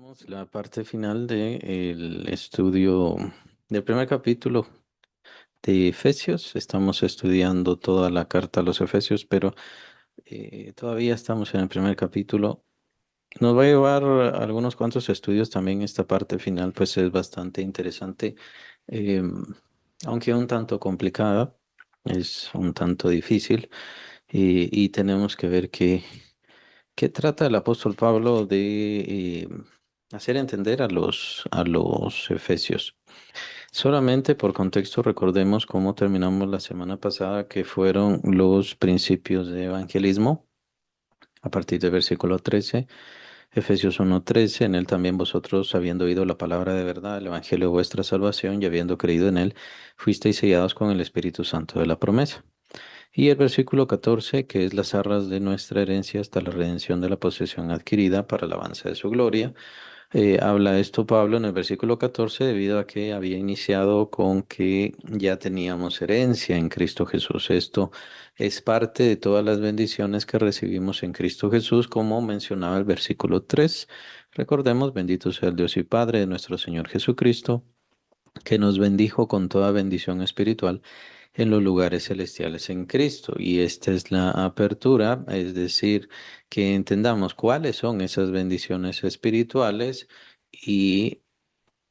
Tenemos la parte final del estudio del primer capítulo de Efesios. Estamos estudiando toda la carta a los Efesios, pero todavía estamos en el primer capítulo. Nos va a llevar algunos cuantos estudios también. Esta parte final, pues es bastante interesante, eh, aunque un tanto complicada, es un tanto difícil, y tenemos que ver qué trata el apóstol Pablo de hacer entender a los efesios. Solamente por contexto recordemos cómo terminamos la semana pasada, que fueron los principios de evangelismo a partir del versículo 13. Efesios 1:13, en él también vosotros, habiendo oído la palabra de verdad, el evangelio de vuestra salvación, y habiendo creído en él, fuisteis sellados con el Espíritu Santo de la promesa. Y el versículo 14, que es las arras de nuestra herencia hasta la redención de la posesión adquirida para el avance de su gloria. Habla esto Pablo en el versículo 14 debido a que había iniciado con que ya teníamos herencia en Cristo Jesús. Esto es parte de todas las bendiciones que recibimos en Cristo Jesús, como mencionaba el versículo 3. Recordemos, bendito sea el Dios y Padre de nuestro Señor Jesucristo, que nos bendijo con toda bendición espiritual en los lugares celestiales en Cristo. Y esta es la apertura, es decir, que entendamos cuáles son esas bendiciones espirituales y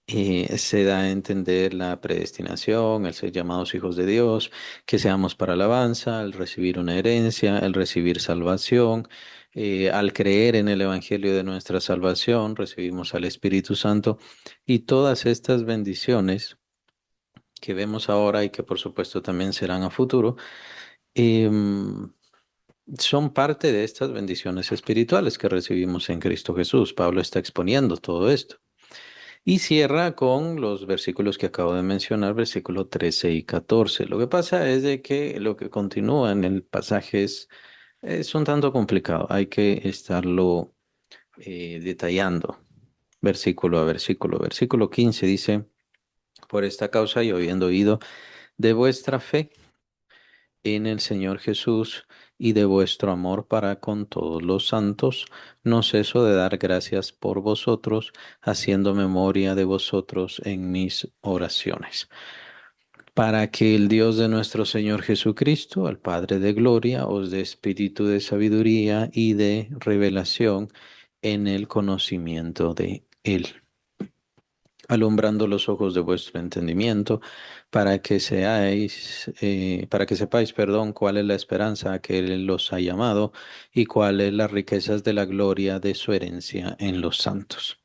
se da a entender la predestinación, el ser llamados hijos de Dios, que seamos para alabanza, el recibir una herencia, el recibir salvación. Al creer en el Evangelio de nuestra salvación, recibimos al Espíritu Santo y todas estas bendiciones que vemos ahora y que por supuesto también serán a futuro, em, son parte de estas bendiciones espirituales que recibimos en Cristo Jesús. Pablo está exponiendo todo esto. Y cierra con los versículos que acabo de mencionar, versículos 13 y 14. Lo que pasa es de que lo que continúa en el pasaje es un tanto complicado. Hay que estarlo detallando versículo a versículo. Versículo 15 dice, por esta causa y habiendo oído de vuestra fe en el Señor Jesús y de vuestro amor para con todos los santos, no ceso de dar gracias por vosotros, haciendo memoria de vosotros en mis oraciones, para que el Dios de nuestro Señor Jesucristo, el Padre de gloria, os dé espíritu de sabiduría y de revelación en el conocimiento de Él, alumbrando los ojos de vuestro entendimiento, para que sepáis, perdón, cuál es la esperanza a que Él los ha llamado y cuáles las riquezas de la gloria de su herencia en los santos.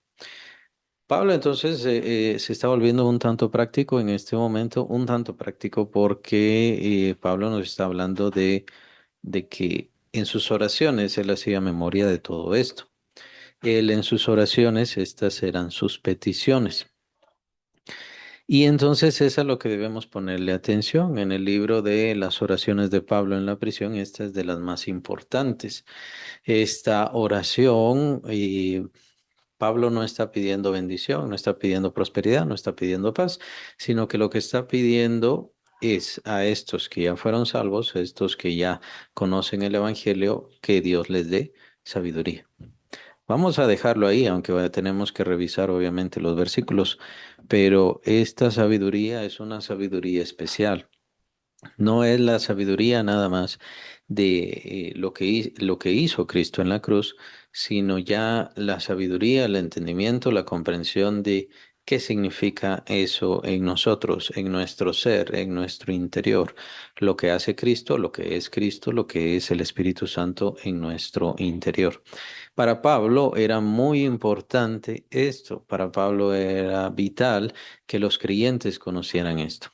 Pablo entonces se está volviendo un tanto práctico en este momento, un tanto práctico porque Pablo nos está hablando de que en sus oraciones él hacía memoria de todo esto. Él en sus oraciones, estas eran sus peticiones. Y entonces es a lo que debemos ponerle atención. En el libro de las oraciones de Pablo en la prisión, esta es de las más importantes. Esta oración, y Pablo no está pidiendo bendición, no está pidiendo prosperidad, no está pidiendo paz, sino que lo que está pidiendo es a estos que ya fueron salvos, a estos que ya conocen el Evangelio, que Dios les dé sabiduría. Vamos a dejarlo ahí, aunque tenemos que revisar obviamente los versículos, pero esta sabiduría es una sabiduría especial. No es la sabiduría nada más de lo que hizo Cristo en la cruz, sino ya la sabiduría, el entendimiento, la comprensión de qué significa eso en nosotros, en nuestro ser, en nuestro interior, lo que hace Cristo, lo que es el Espíritu Santo en nuestro interior. Para Pablo era muy importante esto, para Pablo era vital que los creyentes conocieran esto.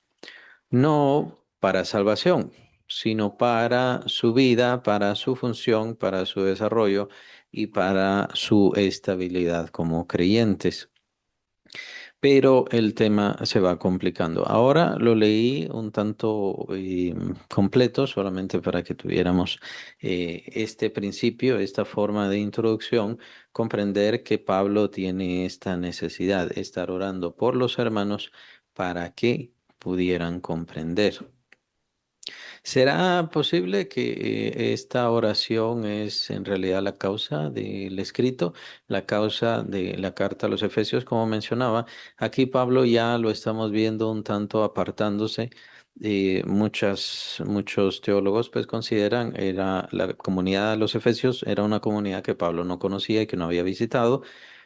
No para salvación, sino para su vida, para su función, para su desarrollo y para su estabilidad como creyentes. Pero el tema se va complicando. Ahora lo leí un tanto completo, solamente para que tuviéramos este principio, esta forma de introducción, comprender que Pablo tiene esta necesidad, de estar orando por los hermanos para que pudieran comprender. ¿Será posible que esta oración es en realidad la causa del escrito, la causa de la carta a los Efesios, como mencionaba? Aquí Pablo ya lo estamos viendo un tanto apartándose. Muchos teólogos pues consideran era la comunidad de los Efesios era una comunidad que Pablo no conocía y que no había visitado,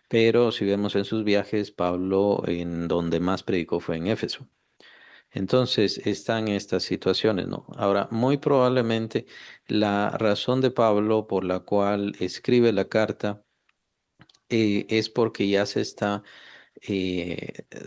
pero si vemos en sus viajes, Pablo en donde más predicó fue en Éfeso. Entonces, están estas situaciones, ¿no? Ahora, muy probablemente la razón de Pablo por la cual escribe la carta es porque ya se está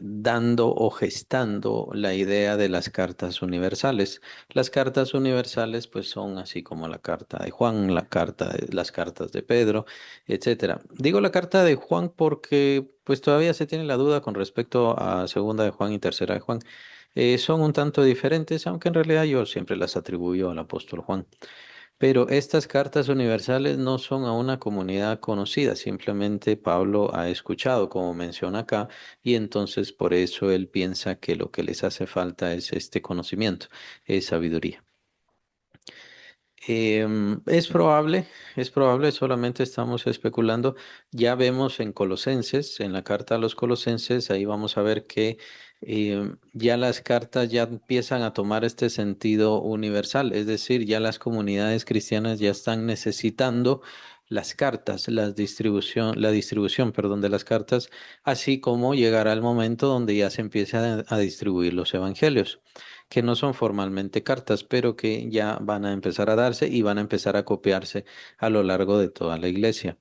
dando o gestando la idea de las cartas universales. Las cartas universales, pues, son así como la carta de Juan, las cartas de Pedro, etcétera. Digo la carta de Juan porque, pues, todavía se tiene la duda con respecto a segunda de Juan y tercera de Juan. Son un tanto diferentes, aunque en realidad yo siempre las atribuyo al apóstol Juan. Pero estas cartas universales no son a una comunidad conocida, simplemente Pablo ha escuchado, como menciona acá, y entonces por eso él piensa que lo que les hace falta es este conocimiento, es sabiduría. Es probable, solamente estamos especulando. Ya vemos en Colosenses, en la carta a los Colosenses, ahí vamos a ver que ya las cartas ya empiezan a tomar este sentido universal, es decir, ya las comunidades cristianas ya están necesitando las cartas, la distribución, perdón, de las cartas, así como llegará el momento donde ya se empiece a distribuir los evangelios que no son formalmente cartas, pero que ya van a empezar a darse y van a empezar a copiarse a lo largo de toda la iglesia.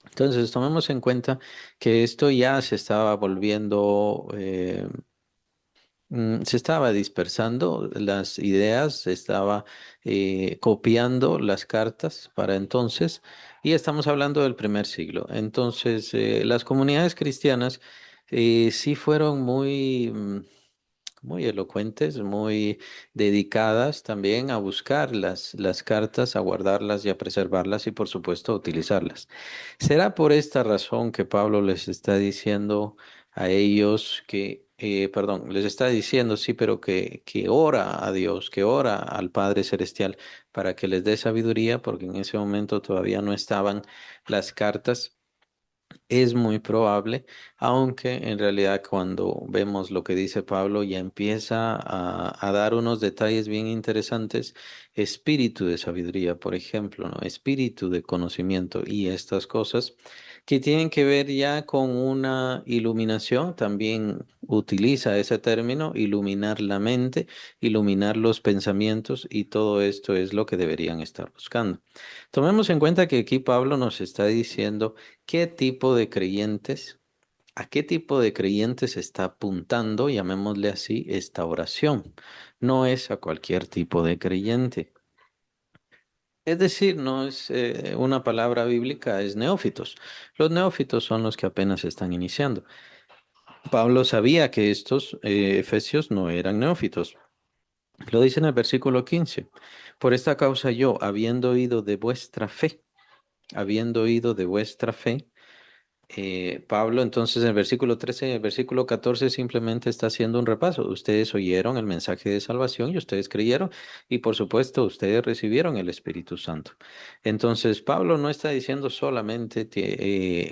Entonces, tomemos en cuenta que esto ya se estaba volviendo, se estaba dispersando las ideas, se estaba copiando las cartas para entonces, y estamos hablando del primer siglo. Entonces, las comunidades cristianas sí fueron muy elocuentes, muy dedicadas también a buscar las cartas, a guardarlas y a preservarlas y por supuesto a utilizarlas. ¿Será por esta razón que Pablo les está diciendo a ellos perdón, les está diciendo, sí, pero que ora a Dios, que ora al Padre Celestial para que les dé sabiduría, porque en ese momento todavía no estaban las cartas? Es muy probable, aunque en realidad cuando vemos lo que dice Pablo ya empieza a dar unos detalles bien interesantes, espíritu de sabiduría, por ejemplo, ¿no? Espíritu de conocimiento y estas cosas que tienen que ver ya con una iluminación, también utiliza ese término, iluminar la mente, iluminar los pensamientos y todo esto es lo que deberían estar buscando. Tomemos en cuenta que aquí Pablo nos está diciendo qué tipo de creyentes, a qué tipo de creyentes está apuntando, llamémosle así, esta oración. No es a cualquier tipo de creyente. Es decir, no es una palabra bíblica, es neófitos. Los neófitos son los que apenas están iniciando. Pablo sabía que estos efesios no eran neófitos. Lo dice en el versículo 15. Por esta causa yo, habiendo oído de vuestra fe, Pablo, entonces, en el versículo 13 y en el versículo 14 simplemente está haciendo un repaso. Ustedes oyeron el mensaje de salvación y ustedes creyeron y por supuesto ustedes recibieron el Espíritu Santo. Entonces, Pablo no está diciendo solamente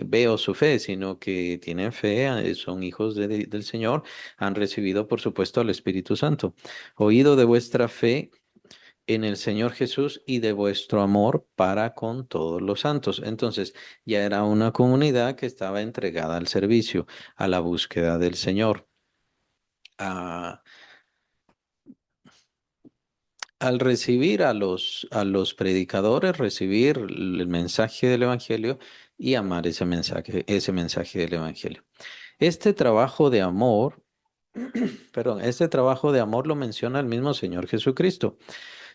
veo su fe, sino que tienen fe, son hijos del Señor, han recibido por supuesto al Espíritu Santo. Oído de vuestra fe en el Señor Jesús y de vuestro amor para con todos los santos. Entonces, ya era una comunidad que estaba entregada al servicio, a la búsqueda del Señor. A- Al recibir a los predicadores, recibir el mensaje del Evangelio y amar ese mensaje del Evangelio. Este trabajo de amor, perdón, este trabajo de amor lo menciona el mismo Señor Jesucristo.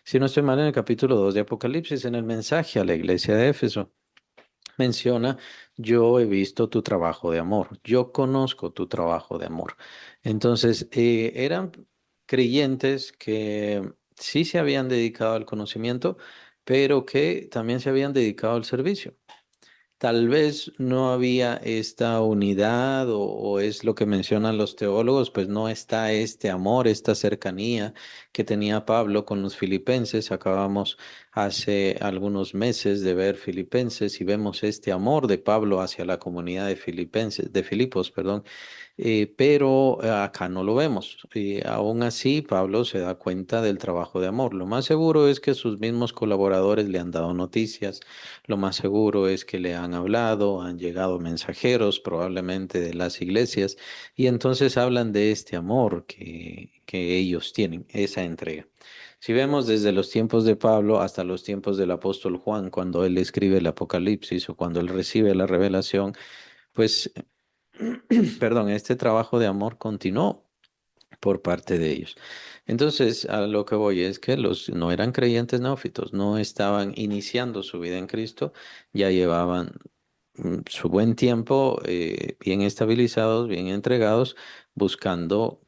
Si no estoy mal, en el capítulo 2 de Apocalipsis, en el mensaje a la iglesia de Éfeso. Menciona, yo he visto tu trabajo de amor, yo conozco tu trabajo de amor. Entonces, eran creyentes que sí se habían dedicado al conocimiento, pero que también se habían dedicado al servicio. Tal vez no había esta unidad o es lo que mencionan los teólogos, pues no está este amor, esta cercanía que tenía Pablo con los filipenses. Acabamos hace algunos meses de ver Filipenses y vemos este amor de Pablo hacia la comunidad de Filipenses, de Filipos, perdón. Pero acá no lo vemos. Y aún así, Pablo se da cuenta del trabajo de amor. Lo más seguro es que sus mismos colaboradores le han dado noticias. Lo más seguro es que le han hablado, han llegado mensajeros, probablemente de las iglesias, y entonces hablan de este amor que ellos tienen, esa entrega. Si vemos desde los tiempos de Pablo hasta los tiempos del apóstol Juan, cuando él escribe el Apocalipsis o cuando él recibe la revelación, pues perdón, este trabajo de amor continuó por parte de ellos. Entonces, a lo que voy es que los no eran creyentes neófitos, no estaban iniciando su vida en Cristo, ya llevaban su buen tiempo bien estabilizados, bien entregados, buscando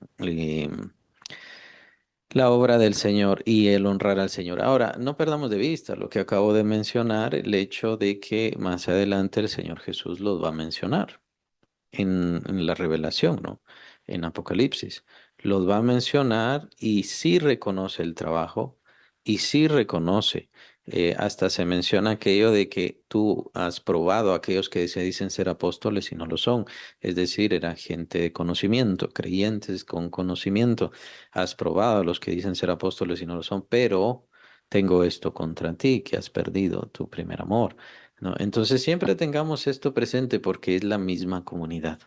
la obra del Señor y el honrar al Señor. Ahora, no perdamos de vista lo que acabo de mencionar, el hecho de que más adelante el Señor Jesús los va a mencionar en la revelación, ¿no? En Apocalipsis. Los va a mencionar y sí reconoce el trabajo y sí reconoce. Hasta se menciona aquello de que tú has probado a aquellos que se dicen ser apóstoles y no lo son. Es decir, era gente de conocimiento, creyentes con conocimiento. Has probado a los que dicen ser apóstoles y no lo son, pero tengo esto contra ti, que has perdido tu primer amor. ¿No? Entonces siempre tengamos esto presente porque es la misma comunidad,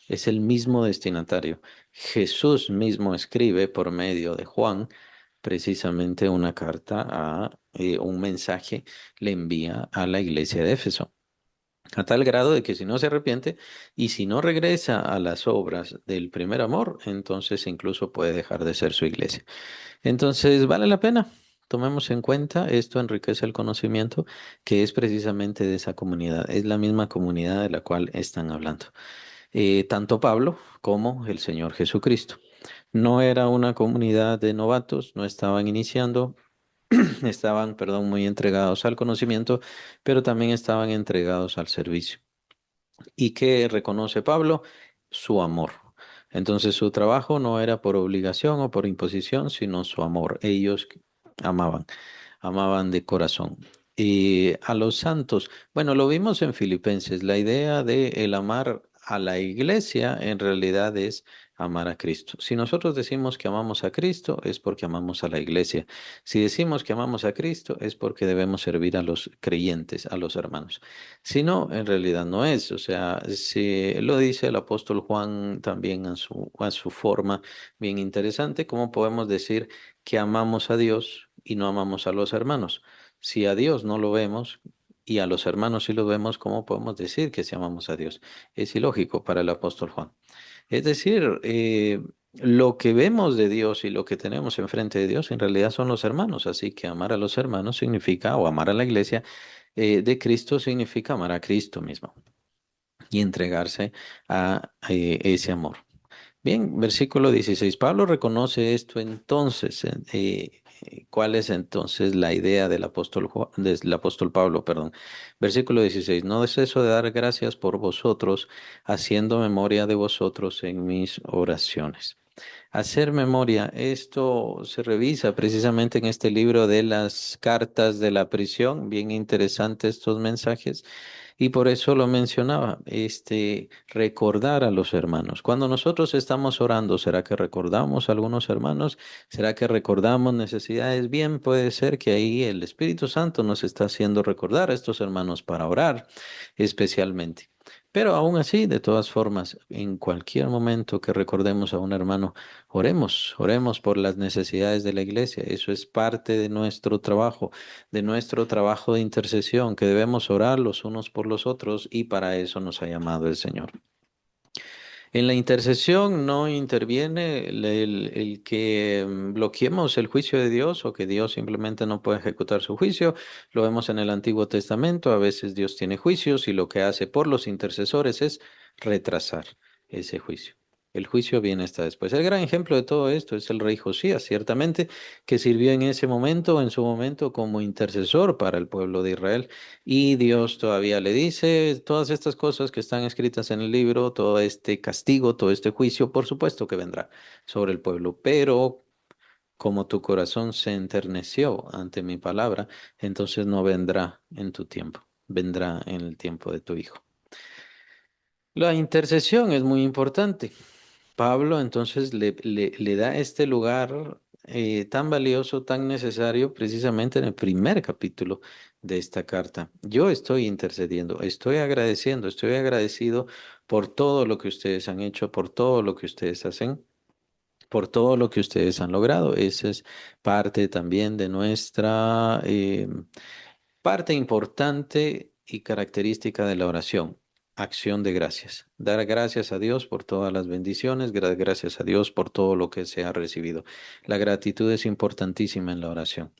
es el mismo destinatario. Jesús mismo escribe por medio de Juan precisamente una carta un mensaje, le envía a la iglesia de Éfeso. A tal grado de que si no se arrepiente y si no regresa a las obras del primer amor, entonces incluso puede dejar de ser su iglesia. Entonces, vale la pena. Tomemos en cuenta, esto enriquece el conocimiento que es precisamente de esa comunidad. Es la misma comunidad de la cual están hablando. Tanto Pablo como el Señor Jesucristo. No era una comunidad de novatos, no estaban iniciando, estaban, perdón, muy entregados al conocimiento, pero también estaban entregados al servicio. ¿Y qué reconoce Pablo? Su amor. Entonces su trabajo no era por obligación o por imposición, sino su amor. Ellos amaban, amaban de corazón. Y a los santos, bueno, lo vimos en Filipenses, la idea de el amar a la iglesia en realidad es amar a Cristo. Si nosotros decimos que amamos a Cristo, es porque amamos a la iglesia. Si decimos que amamos a Cristo, es porque debemos servir a los creyentes, a los hermanos. Si no, en realidad no es. O sea, si lo dice el apóstol Juan también a su forma bien interesante, ¿cómo podemos decir que amamos a Dios y no amamos a los hermanos? Si a Dios no lo vemos y a los hermanos sí lo vemos, ¿cómo podemos decir que si amamos a Dios? Es ilógico para el apóstol Juan. Es decir, lo que vemos de Dios y lo que tenemos enfrente de Dios en realidad son los hermanos. Así que amar a los hermanos significa, o amar a la iglesia de Cristo significa amar a Cristo mismo y entregarse a ese amor. Bien, versículo 16. Pablo reconoce esto entonces. ¿Cuál es entonces la idea del apóstol Pablo? Perdón. Versículo 16. No ceso de dar gracias por vosotros, haciendo memoria de vosotros en mis oraciones. Hacer memoria, esto se revisa precisamente en este libro de las cartas de la prisión, bien interesantes estos mensajes, y por eso lo mencionaba, recordar a los hermanos. Cuando nosotros estamos orando, ¿será que recordamos a algunos hermanos? ¿Será que recordamos necesidades? Bien, puede ser que ahí el Espíritu Santo nos está haciendo recordar a estos hermanos para orar especialmente. Pero aún así, de todas formas, en cualquier momento que recordemos a un hermano, oremos, oremos por las necesidades de la iglesia. Eso es parte de nuestro trabajo de intercesión, que debemos orar los unos por los otros y para eso nos ha llamado el Señor. En la intercesión no interviene el que bloqueemos el juicio de Dios o que Dios simplemente no puede ejecutar su juicio. Lo vemos en el Antiguo Testamento. A veces Dios tiene juicios y lo que hace por los intercesores es retrasar ese juicio. El juicio viene hasta después. El gran ejemplo de todo esto es el rey Josías, ciertamente, que sirvió en ese momento, en su momento, como intercesor para el pueblo de Israel. Y Dios todavía le dice todas estas cosas que están escritas en el libro, todo este castigo, todo este juicio, por supuesto que vendrá sobre el pueblo. Pero como tu corazón se enterneció ante mi palabra, entonces no vendrá en tu tiempo, vendrá en el tiempo de tu hijo. La intercesión es muy importante. Pablo entonces le da este lugar tan valioso, tan necesario, precisamente en el primer capítulo de esta carta. Yo estoy intercediendo, estoy agradecido por todo lo que ustedes han hecho, por todo lo que ustedes hacen, por todo lo que ustedes han logrado. Esa es parte también de nuestra parte importante y característica de la oración, acción de gracias. Dar gracias a Dios por todas las bendiciones, dar gracias a Dios por todo lo que se ha recibido. La gratitud es importantísima en la oración.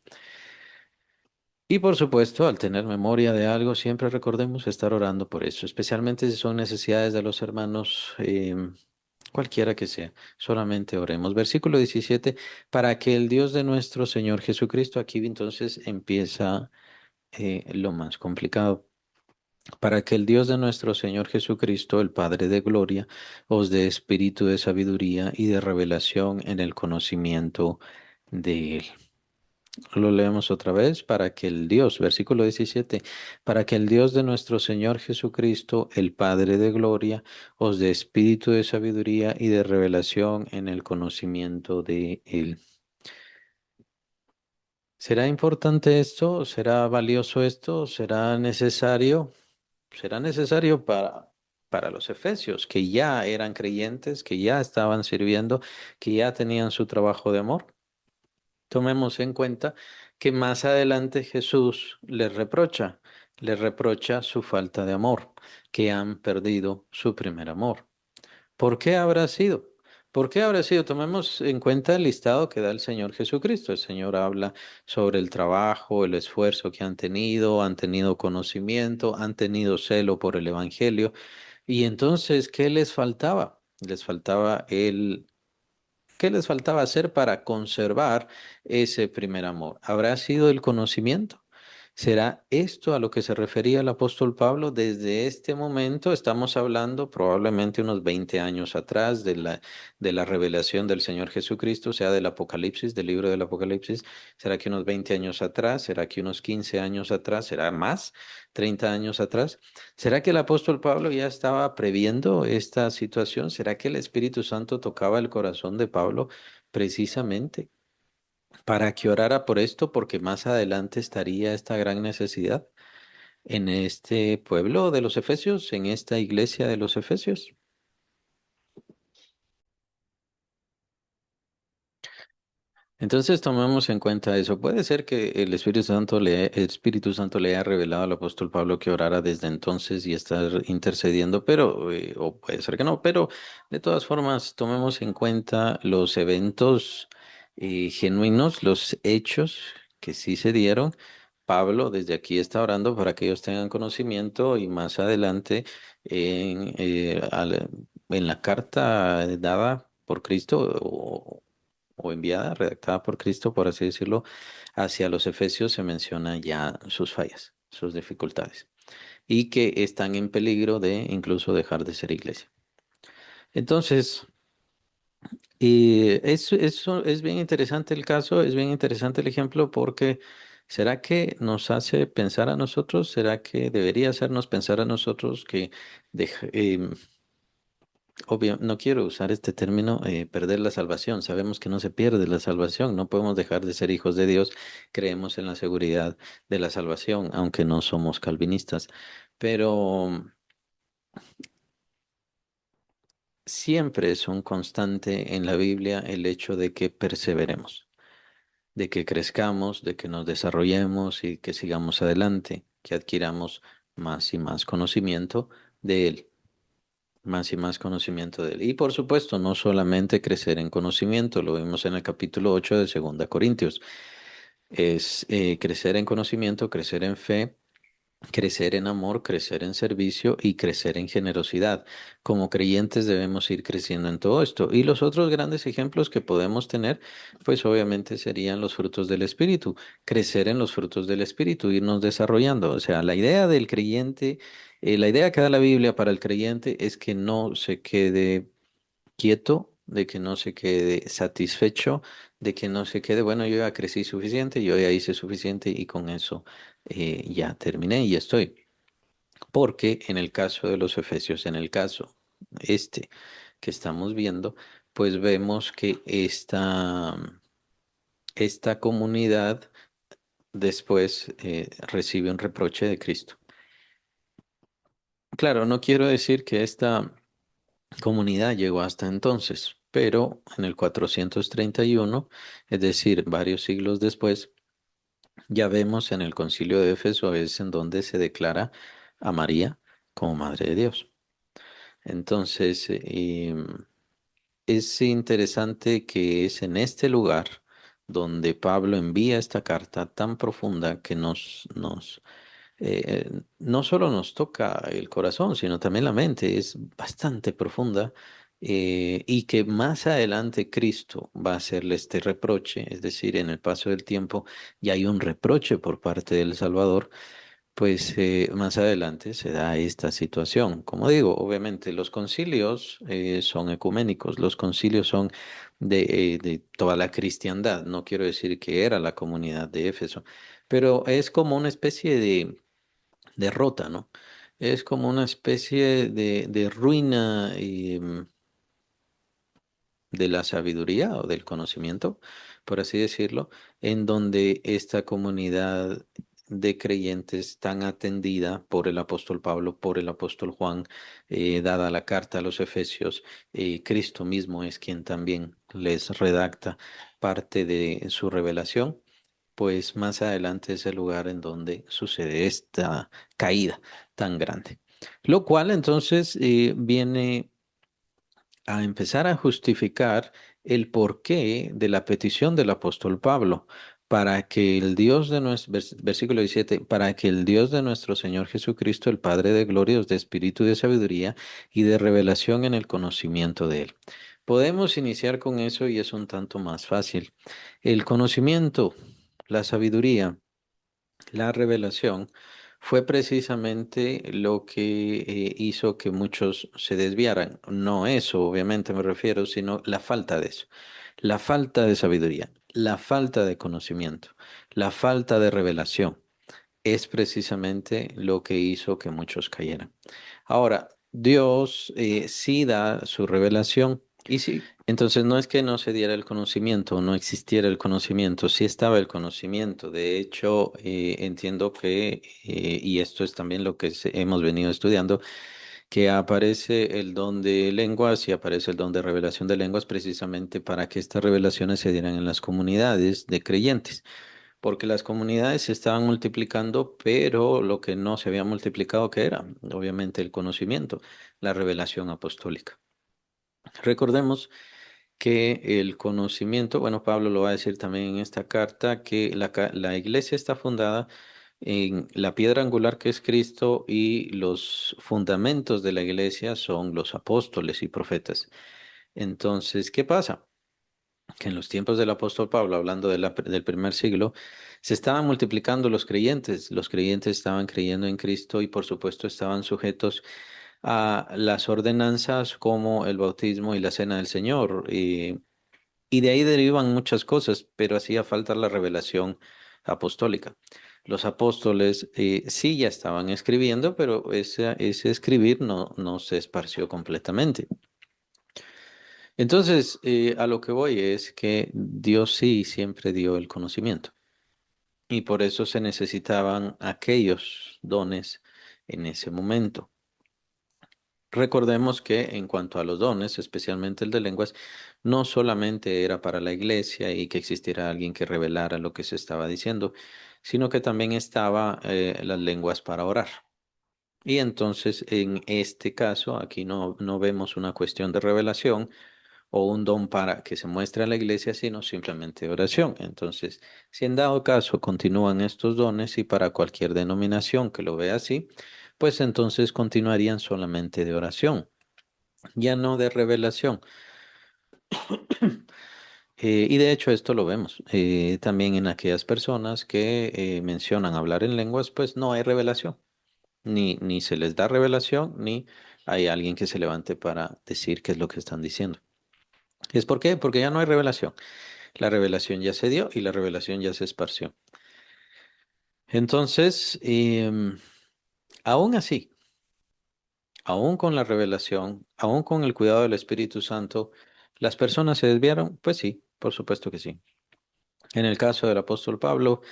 Y por supuesto, al tener memoria de algo, siempre recordemos estar orando por eso, especialmente si son necesidades de los hermanos, cualquiera que sea, solamente oremos. Versículo 17, para que el Dios de nuestro Señor Jesucristo, aquí entonces empieza lo más complicado. Para que el Dios de nuestro Señor Jesucristo, el Padre de gloria, os dé espíritu de sabiduría y de revelación en el conocimiento de Él. Lo leemos otra vez, para que el Dios, versículo 17, para que el Dios de nuestro Señor Jesucristo, el Padre de gloria, os dé espíritu de sabiduría y de revelación en el conocimiento de Él. ¿Será importante esto? ¿Será valioso esto? ¿Será necesario? Será necesario para los efesios, que ya eran creyentes, que ya estaban sirviendo, que ya tenían su trabajo de amor. Tomemos en cuenta que más adelante Jesús les reprocha su falta de amor, que han perdido su primer amor. ¿Por qué habrá sido? ¿Por qué habrá sido? Tomemos en cuenta el listado que da el Señor Jesucristo. El Señor habla sobre el trabajo, el esfuerzo que han tenido conocimiento, han tenido celo por el Evangelio. Y entonces, ¿qué les faltaba? ¿Qué les faltaba hacer para conservar ese primer amor? ¿Habrá sido el conocimiento? ¿Será esto a lo que se refería el apóstol Pablo? Desde este momento estamos hablando probablemente unos 20 años atrás de la revelación del Señor Jesucristo, sea del Apocalipsis, del libro del Apocalipsis. ¿Será que unos 20 años atrás? ¿Será que unos 15 años atrás? ¿Será más? ¿30 años atrás? ¿Será que el apóstol Pablo ya estaba previendo esta situación? ¿Será que el Espíritu Santo tocaba el corazón de Pablo precisamente para que orara por esto? Porque más adelante estaría esta gran necesidad en este pueblo de los Efesios, en esta iglesia de los Efesios. Entonces tomemos en cuenta eso. Puede ser que el Espíritu Santo le haya revelado al apóstol Pablo que orara desde entonces y estar intercediendo, pero, o puede ser que no, pero de todas formas tomemos en cuenta los eventos genuinos, los hechos que sí se dieron. Pablo desde aquí está orando para que ellos tengan conocimiento y más adelante en la carta dada por Cristo o enviada, redactada por Cristo, por así decirlo, hacia los Efesios se menciona ya sus fallas, sus dificultades y que están en peligro de incluso dejar de ser iglesia. Entonces, eso es bien interesante el caso, es bien interesante el ejemplo porque ¿será que nos hace pensar a nosotros? ¿Será que debería hacernos pensar a nosotros que obvio, no quiero usar este término, perder la salvación. Sabemos que no se pierde la salvación, no podemos dejar de ser hijos de Dios. Creemos en la seguridad de la salvación, aunque no somos calvinistas. Pero siempre es un constante en la Biblia el hecho de que perseveremos, de que crezcamos, de que nos desarrollemos y que sigamos adelante, que adquiramos más y más conocimiento de Él. Más y más conocimiento de él. Y por supuesto, no solamente crecer en conocimiento, lo vimos en el capítulo 8 de Segunda Corintios, es crecer en conocimiento, crecer en fe crecer en amor, crecer en servicio y crecer en generosidad. Como creyentes debemos ir creciendo en todo esto. Y los otros grandes ejemplos que podemos tener, pues obviamente serían los frutos del Espíritu, crecer en los frutos del Espíritu, irnos desarrollando. O sea, la idea del creyente, la idea que da la Biblia para el creyente es que no se quede quieto, de que no se quede satisfecho, de que no se quede, bueno, yo ya crecí suficiente, yo ya hice suficiente y con eso ya terminé y estoy. Porque en el caso de los efesios, en el caso este que estamos viendo, pues vemos que esta comunidad después recibe un reproche de Cristo. Claro, no quiero decir que esta comunidad llegó hasta entonces, pero en el 431, es decir, varios siglos después, ya vemos en el Concilio de Éfeso es en donde se declara a María como Madre de Dios. Entonces, es interesante que es en este lugar donde Pablo envía esta carta tan profunda que no solo nos toca el corazón, sino también la mente. Es bastante profunda y que más adelante Cristo va a hacerle este reproche, es decir, en el paso del tiempo ya hay un reproche por parte del Salvador, pues más adelante se da esta situación. Como digo, obviamente los concilios son ecuménicos, los concilios son de toda la cristiandad. No quiero decir que era la comunidad de Éfeso, pero es como una especie de derrota, ¿no? Es como una especie de ruina de la sabiduría o del conocimiento, por así decirlo, en donde esta comunidad de creyentes tan atendida por el apóstol Pablo, por el apóstol Juan, dada la carta a los Efesios, Cristo mismo es quien también les redacta parte de su revelación, pues más adelante es el lugar en donde sucede esta caída tan grande. Lo cual entonces viene a empezar a justificar el porqué de la petición del apóstol Pablo, para que el Dios de nuestro, versículo 17, para que el Dios de nuestro Señor Jesucristo, el Padre de gloria, os dé espíritu de sabiduría y de revelación en el conocimiento de Él. Podemos iniciar con eso y es un tanto más fácil. El conocimiento, la sabiduría, la revelación fue precisamente lo que hizo que muchos se desviaran. No eso, obviamente me refiero, sino la falta de eso. La falta de sabiduría, la falta de conocimiento, la falta de revelación es precisamente lo que hizo que muchos cayeran. Ahora, Dios sí da su revelación. Y sí, Entonces no es que no se diera el conocimiento, no existiera el conocimiento, sí estaba el conocimiento. De hecho, entiendo que, y esto es también lo que hemos venido estudiando, que aparece el don de lenguas y aparece el don de revelación de lenguas precisamente para que estas revelaciones se dieran en las comunidades de creyentes, porque las comunidades se estaban multiplicando, pero lo que no se había multiplicado, ¿qué era? Obviamente el conocimiento, la revelación apostólica. Recordemos que el conocimiento, bueno, Pablo lo va a decir también en esta carta, que la iglesia está fundada en la piedra angular que es Cristo y los fundamentos de la iglesia son los apóstoles y profetas. Entonces, ¿qué pasa? Que en los tiempos del apóstol Pablo, hablando del primer siglo, se estaban multiplicando los creyentes estaban creyendo en Cristo y por supuesto estaban sujetos a las ordenanzas como el bautismo y la cena del Señor. Y de ahí derivan muchas cosas, pero hacía falta la revelación apostólica. Los apóstoles sí ya estaban escribiendo, pero ese escribir no se esparció completamente. Entonces, a lo que voy es que Dios sí siempre dio el conocimiento y por eso se necesitaban aquellos dones en ese momento. Recordemos que en cuanto a los dones, especialmente el de lenguas, no solamente era para la iglesia y que existiera alguien que revelara lo que se estaba diciendo, sino que también estaba las lenguas para orar. Y entonces, en este caso, aquí no vemos una cuestión de revelación, o un don para que se muestre a la iglesia, sino simplemente oración. Entonces, si en dado caso continúan estos dones y para cualquier denominación que lo vea así, pues entonces continuarían solamente de oración, ya no de revelación. Y de hecho esto lo vemos también en aquellas personas que mencionan hablar en lenguas, pues no hay revelación, ni se les da revelación, ni hay alguien que se levante para decir qué es lo que están diciendo. ¿Es por qué? Porque ya no hay revelación. La revelación ya se dio y la revelación ya se esparció. Entonces, aún así, aún con la revelación, aún con el cuidado del Espíritu Santo, ¿las personas se desviaron? Pues sí, por supuesto que sí. En el caso del apóstol Pablo,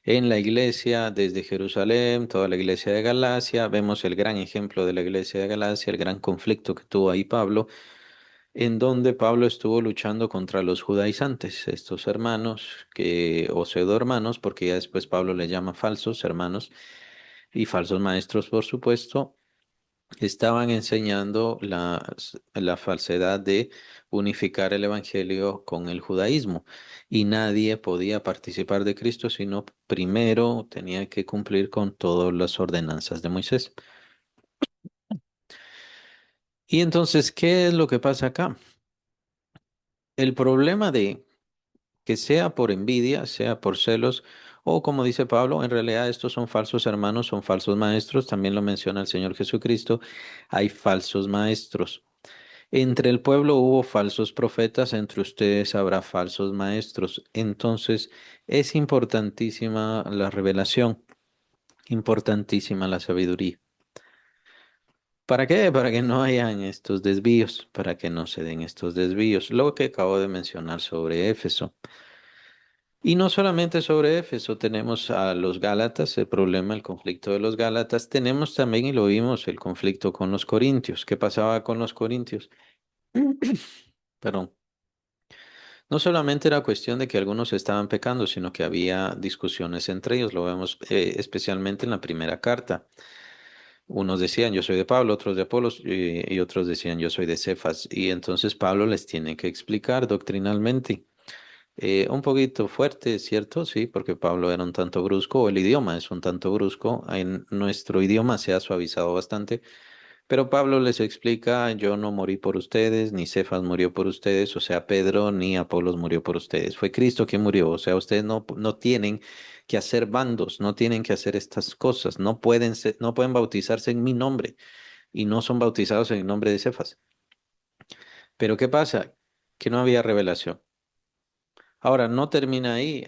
en la iglesia desde Jerusalén, toda la iglesia de Galacia, vemos el gran ejemplo de la iglesia de Galacia, el gran conflicto que tuvo ahí Pablo, en donde Pablo estuvo luchando contra los judaizantes, estos hermanos o pseudo hermanos, porque ya después Pablo les llama falsos hermanos y falsos maestros, por supuesto, estaban enseñando la falsedad de unificar el evangelio con el judaísmo y nadie podía participar de Cristo sino primero tenía que cumplir con todas las ordenanzas de Moisés. Y entonces, ¿qué es lo que pasa acá? El problema de que sea por envidia, sea por celos, o como dice Pablo, en realidad estos son falsos hermanos, son falsos maestros, también lo menciona el Señor Jesucristo, hay falsos maestros. Entre el pueblo hubo falsos profetas, entre ustedes habrá falsos maestros. Entonces, es importantísima la revelación, importantísima la sabiduría. ¿Para qué? Para que no hayan estos desvíos, para que no se den estos desvíos. Lo que acabo de mencionar sobre Éfeso. Y no solamente sobre Éfeso, tenemos a los Gálatas, el problema, el conflicto de los Gálatas. Tenemos también, y lo vimos, el conflicto con los Corintios. ¿Qué pasaba con los Corintios? Perdón. No solamente era cuestión de que algunos estaban pecando, sino que había discusiones entre ellos. Lo vemos especialmente en la primera carta. Unos decían yo soy de Pablo, otros de Apolos y otros decían yo soy de Cefas. Y entonces Pablo les tiene que explicar doctrinalmente. Un poquito fuerte, ¿cierto? Sí, porque Pablo era un tanto brusco, o el idioma es un tanto brusco. En nuestro idioma se ha suavizado bastante, pero Pablo les explica, yo no morí por ustedes, ni Cefas murió por ustedes, o sea, Pedro ni Apolos murió por ustedes, fue Cristo quien murió, o sea, ustedes no tienen que hacer bandos, no tienen que hacer estas cosas, no pueden bautizarse en mi nombre y no son bautizados en el nombre de Cefas. Pero ¿qué pasa? Que no había revelación. Ahora, no termina ahí.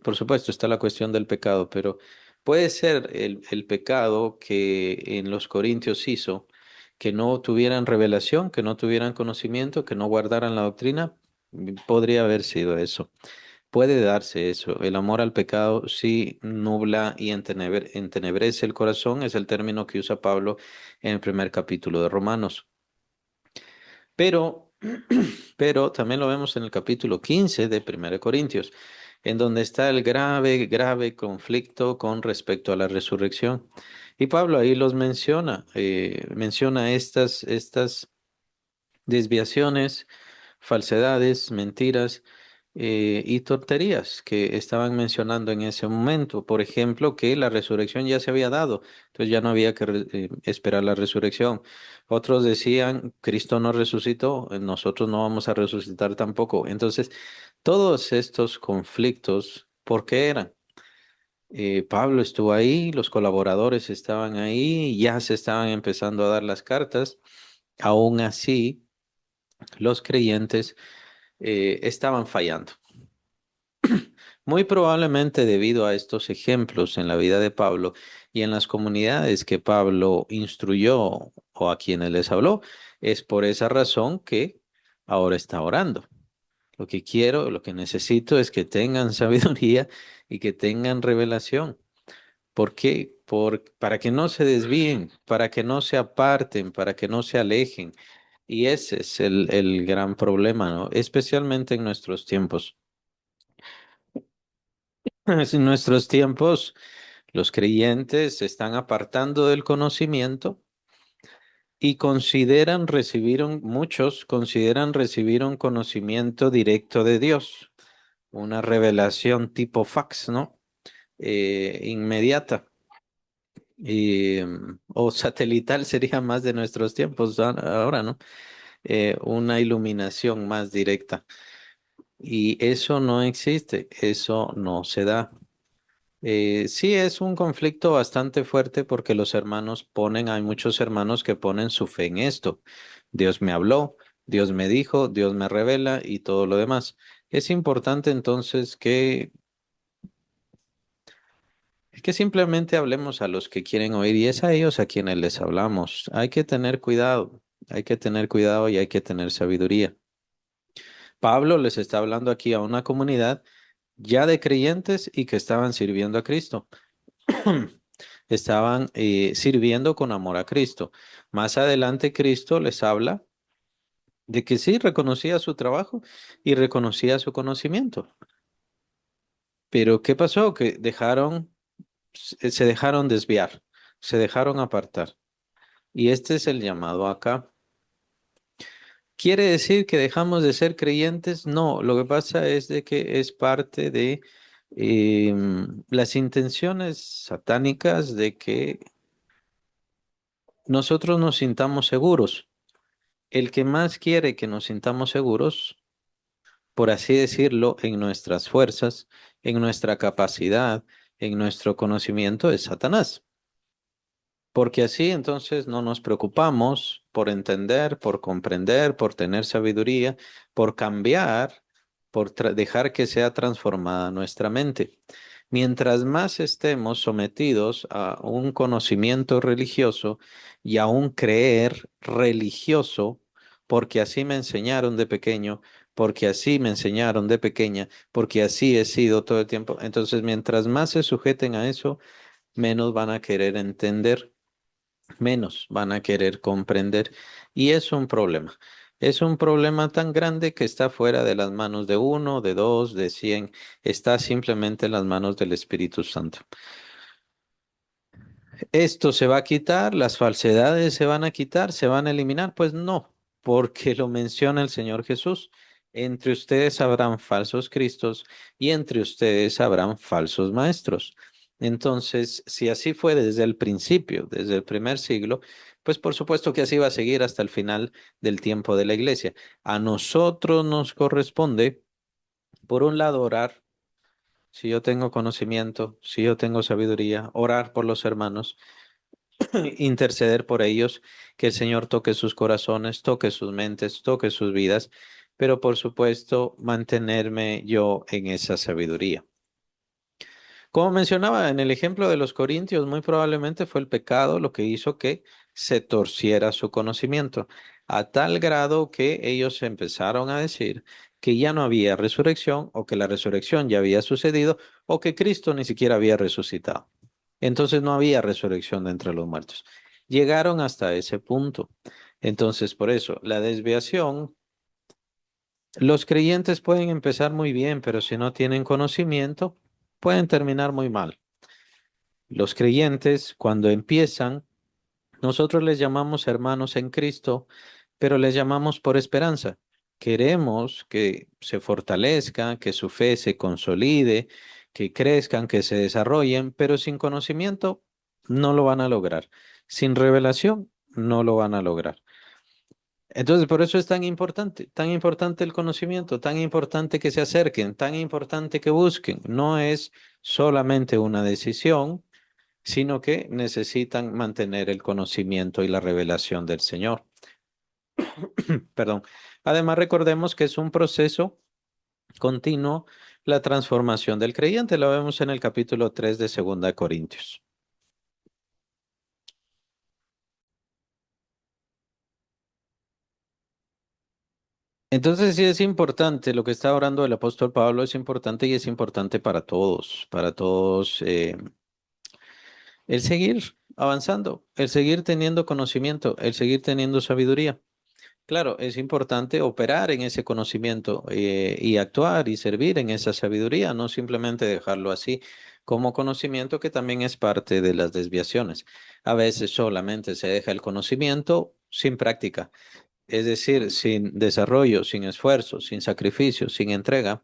Por supuesto, está la cuestión del pecado, pero puede ser el pecado que en los Corintios hizo, que no tuvieran revelación, que no tuvieran conocimiento, que no guardaran la doctrina. Podría haber sido eso. Puede darse eso. El amor al pecado sí nubla y entenebrece el corazón, es el término que usa Pablo en el primer capítulo de Romanos. Pero, pero también lo vemos en el capítulo 15 de 1 Corintios, en donde está el grave, grave conflicto con respecto a la resurrección. Y Pablo ahí los menciona, menciona estas desviaciones, falsedades, mentiras y tonterías que estaban mencionando en ese momento. Por ejemplo, que la resurrección ya se había dado, entonces ya no había que esperar la resurrección. Otros decían, Cristo no resucitó, nosotros no vamos a resucitar tampoco. Entonces, todos estos conflictos, ¿por qué eran? Pablo estuvo ahí, los colaboradores estaban ahí, ya se estaban empezando a dar las cartas. Aún así, los creyentes estaban fallando. Muy probablemente debido a estos ejemplos en la vida de Pablo y en las comunidades que Pablo instruyó o a quienes les habló, es por esa razón que ahora está orando. Lo que quiero, lo que necesito es que tengan sabiduría y que tengan revelación. ¿Por qué? Para que no se desvíen, para que no se aparten, para que no se alejen. Y ese es el gran problema, ¿no? Especialmente en nuestros tiempos. En nuestros tiempos, los creyentes se están apartando del conocimiento y muchos consideran recibir un conocimiento directo de Dios, una revelación tipo fax, ¿no? Inmediata. O satelital sería más de nuestros tiempos ahora, ¿no? Una iluminación más directa. Y eso no existe, eso no se da. Sí, es un conflicto bastante fuerte porque los hermanos hay muchos hermanos que ponen su fe en esto. Dios me habló, Dios me dijo, Dios me revela y todo lo demás. Es importante entonces que simplemente hablemos a los que quieren oír y es a ellos a quienes les hablamos. Hay que tener cuidado y hay que tener sabiduría. Pablo les está hablando aquí a una comunidad ya de creyentes y que estaban sirviendo a Cristo. Estaban sirviendo con amor a Cristo. Más adelante Cristo les habla de que sí reconocía su trabajo y reconocía su conocimiento. Pero ¿qué pasó? Que se dejaron desviar, se dejaron apartar. Y este es el llamado acá. ¿Quiere decir que dejamos de ser creyentes? No, lo que pasa es de que es parte de las intenciones satánicas de que nosotros nos sintamos seguros. El que más quiere que nos sintamos seguros, por así decirlo, en nuestras fuerzas, en nuestra capacidad, en nuestro conocimiento, es Satanás. Porque así entonces no nos preocupamos por entender, por comprender, por tener sabiduría, por cambiar, por dejar que sea transformada nuestra mente. Mientras más estemos sometidos a un conocimiento religioso y a un creer religioso, porque así me enseñaron de pequeño, porque así me enseñaron de pequeña, porque así he sido todo el tiempo, entonces mientras más se sujeten a eso, menos van a querer entender, menos van a querer comprender. Y es un problema. Es un problema tan grande que está fuera de las manos de uno, de dos, de 100. Está simplemente en las manos del Espíritu Santo. ¿Esto se va a quitar? ¿Las falsedades se van a quitar? ¿Se van a eliminar? Pues no, porque lo menciona el Señor Jesús. Entre ustedes habrán falsos cristos y entre ustedes habrán falsos maestros. Entonces, si así fue desde el principio, desde el primer siglo, pues por supuesto que así va a seguir hasta el final del tiempo de la iglesia. A nosotros nos corresponde, por un lado, orar. Si yo tengo conocimiento, si yo tengo sabiduría, orar por los hermanos, interceder por ellos, que el Señor toque sus corazones, toque sus mentes, toque sus vidas, pero por supuesto mantenerme yo en esa sabiduría. Como mencionaba en el ejemplo de los corintios, muy probablemente fue el pecado lo que hizo que se torciera su conocimiento, a tal grado que ellos empezaron a decir que ya no había resurrección o que la resurrección ya había sucedido o que Cristo ni siquiera había resucitado. Entonces no había resurrección de entre los muertos. Llegaron hasta ese punto. Entonces, por eso, la desviación, los creyentes pueden empezar muy bien, pero si no tienen conocimiento, pueden terminar muy mal. Los creyentes, cuando empiezan, nosotros les llamamos hermanos en Cristo, pero les llamamos por esperanza. Queremos que se fortalezca, que su fe se consolide, que crezcan, que se desarrollen, pero sin conocimiento no lo van a lograr. Sin revelación no lo van a lograr. Entonces, por eso es tan importante el conocimiento, tan importante que se acerquen, tan importante que busquen. No es solamente una decisión, sino que necesitan mantener el conocimiento y la revelación del Señor. Perdón. Además, recordemos que es un proceso continuo la transformación del creyente. Lo vemos en el capítulo 3 de Segunda de Corintios. Entonces, sí es importante, lo que está orando el apóstol Pablo es importante y es importante para todos, el seguir avanzando, el seguir teniendo conocimiento, el seguir teniendo sabiduría. Claro, es importante operar en ese conocimiento y actuar y servir en esa sabiduría, no simplemente dejarlo así como conocimiento que también es parte de las desviaciones. A veces solamente se deja el conocimiento sin práctica, es decir, sin desarrollo, sin esfuerzo, sin sacrificio, sin entrega.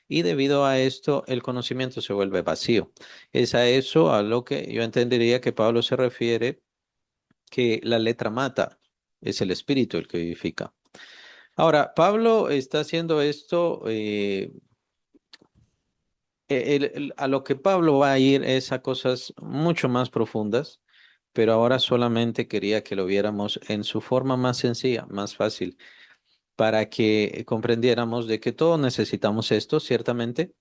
Y debido a esto, el conocimiento se vuelve vacío. Es a eso a lo que yo entendería que Pablo se refiere, que la letra mata, es el espíritu el que vivifica. Ahora, Pablo está haciendo esto, a lo que Pablo va a ir es a cosas mucho más profundas, pero ahora solamente quería que lo viéramos en su forma más sencilla, más fácil, para que comprendiéramos de que todos necesitamos esto, ciertamente,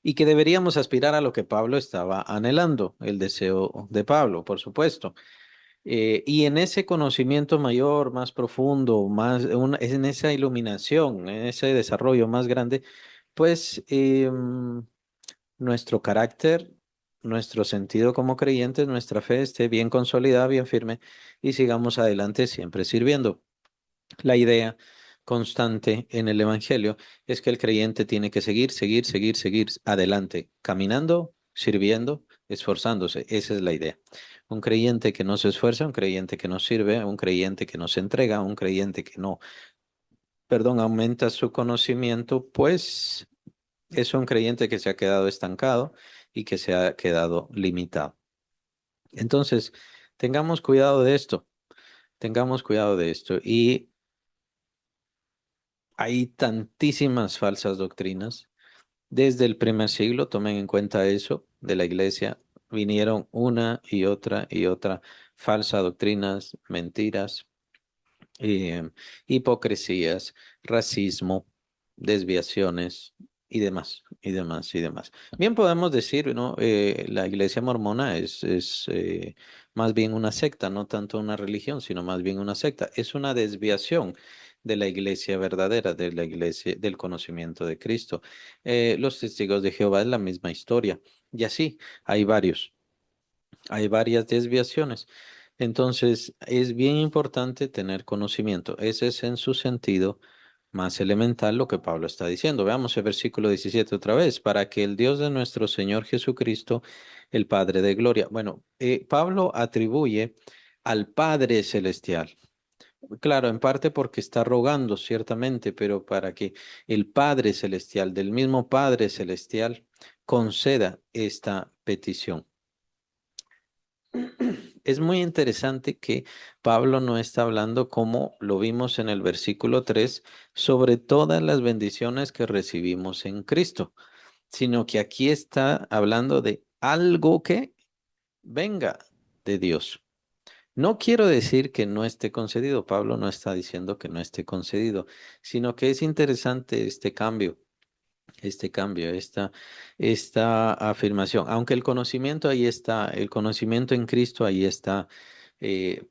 y que deberíamos aspirar a lo que Pablo estaba anhelando, el deseo de Pablo, por supuesto. Y en ese conocimiento mayor, más profundo, en esa iluminación, en ese desarrollo más grande, pues nuestro carácter, nuestro sentido como creyentes, nuestra fe esté bien consolidada, bien firme y sigamos adelante siempre sirviendo. La idea constante en el Evangelio es que el creyente tiene que seguir adelante, caminando, sirviendo, esforzándose. Esa es la idea. Un creyente que no se esfuerza, un creyente que no sirve, un creyente que no se entrega, un creyente que no, perdón, aumenta su conocimiento, pues es un creyente que se ha quedado estancado y que se ha quedado limitado. Entonces, tengamos cuidado de esto, tengamos cuidado de esto. Y hay tantísimas falsas doctrinas. Desde el primer siglo, tomen en cuenta eso, de la iglesia, vinieron una y otra falsas doctrinas, mentiras, eh, hipocresías, racismo, desviaciones y demás, y demás, y demás. Bien podemos decir, ¿no? La iglesia mormona es más bien una secta, no tanto una religión, sino más bien una secta. Es una desviación de la iglesia verdadera, de la iglesia del conocimiento de Cristo. Los testigos de Jehová es la misma historia. Y así, hay varios. Hay varias desviaciones. Entonces, es bien importante tener conocimiento. Ese es en su sentido más elemental lo que Pablo está diciendo. Veamos el versículo 17 otra vez. Para que el Dios de nuestro Señor Jesucristo, el Padre de gloria. Bueno, Pablo atribuye al Padre Celestial. Claro, en parte porque está rogando, ciertamente, pero para que el Padre Celestial, del mismo Padre Celestial, conceda esta petición. Es muy interesante que Pablo no está hablando, como lo vimos en el versículo 3, sobre todas las bendiciones que recibimos en Cristo, sino que aquí está hablando de algo que venga de Dios. No quiero decir que no esté concedido, Pablo no está diciendo que no esté concedido, sino que es interesante este cambio, esta afirmación. Aunque el conocimiento ahí está, el conocimiento en Cristo ahí está.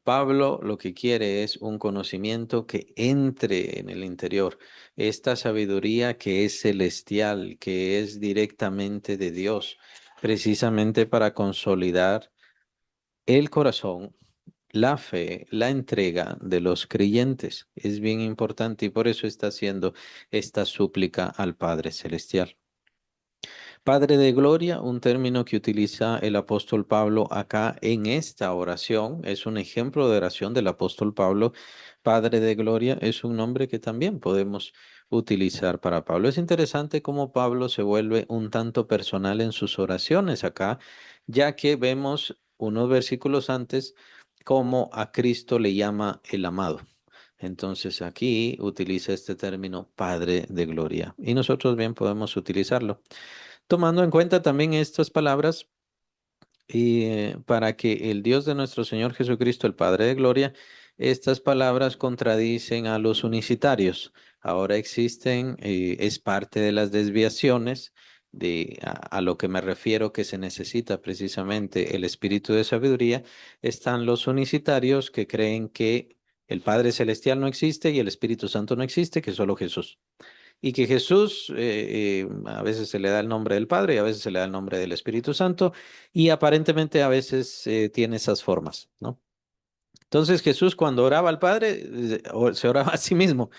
Pablo lo que quiere es un conocimiento que entre en el interior, esta sabiduría que es celestial, que es directamente de Dios, precisamente para consolidar el corazón, la fe, la entrega de los creyentes. Es bien importante y por eso está haciendo esta súplica al Padre Celestial. Padre de gloria, un término que utiliza el apóstol Pablo acá en esta oración, es un ejemplo de oración del apóstol Pablo. Padre de gloria es un nombre que también podemos utilizar para Pablo. Es interesante cómo Pablo se vuelve un tanto personal en sus oraciones acá, ya que vemos unos versículos antes cómo a Cristo le llama el amado. Entonces aquí utiliza este término Padre de gloria y nosotros bien podemos utilizarlo. Tomando en cuenta también estas palabras, y para que el Dios de nuestro Señor Jesucristo, el Padre de Gloria, estas palabras contradicen a los unicitarios. Ahora existen, es parte de las desviaciones a lo que me refiero que se necesita precisamente el espíritu de sabiduría. Están los unicitarios que creen que el Padre Celestial no existe y el Espíritu Santo no existe, que solo Jesús. Y que Jesús a veces se le da el nombre del Padre y a veces se le da el nombre del Espíritu Santo y aparentemente a veces tiene esas formas, ¿no? Entonces Jesús cuando oraba al Padre o se oraba a sí mismo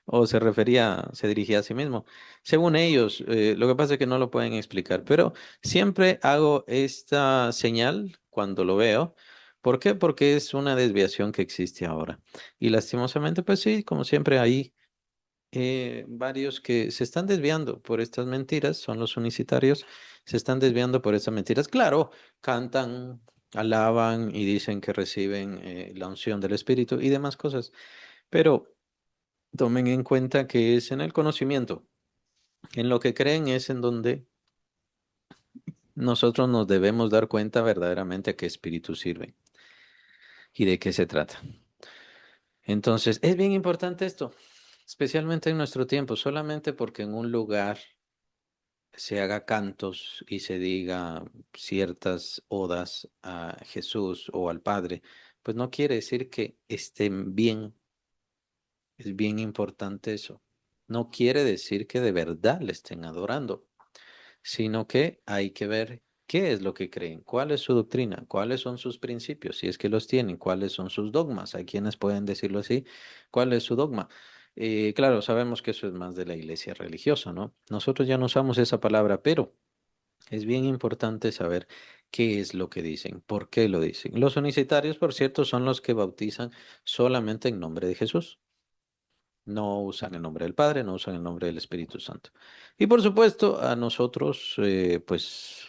o se refería, se dirigía a sí mismo. Según ellos, lo que pasa es que no lo pueden explicar, pero siempre hago esta señal cuando lo veo ¿Por qué? Porque es una desviación que existe ahora. Y lastimosamente, pues sí, como siempre hay varios que se están desviando por estas mentiras, son los unicitarios, se están desviando por estas mentiras. Claro, cantan, alaban y dicen que reciben la unción del Espíritu y demás cosas, pero tomen en cuenta que es en el conocimiento, en lo que creen es en donde nosotros nos debemos dar cuenta verdaderamente a qué espíritu sirve y de qué se trata. Entonces, es bien importante esto, especialmente en nuestro tiempo, solamente porque en un lugar se haga cantos y se diga ciertas odas a Jesús o al Padre, pues no quiere decir que estén bien. Es bien importante eso. No quiere decir que de verdad le estén adorando, sino que hay que ver qué es lo que creen, cuál es su doctrina, cuáles son sus principios, si es que los tienen, cuáles son sus dogmas. Hay quienes pueden decirlo así, cuál es su dogma. Claro, sabemos que eso es más de la iglesia religiosa, ¿no? Nosotros ya no usamos esa palabra, pero es bien importante saber qué es lo que dicen, por qué lo dicen. Los unicitarios, por cierto, son los que bautizan solamente en nombre de Jesús. No usan el nombre del Padre, no usan el nombre del Espíritu Santo. Y por supuesto, a nosotros, pues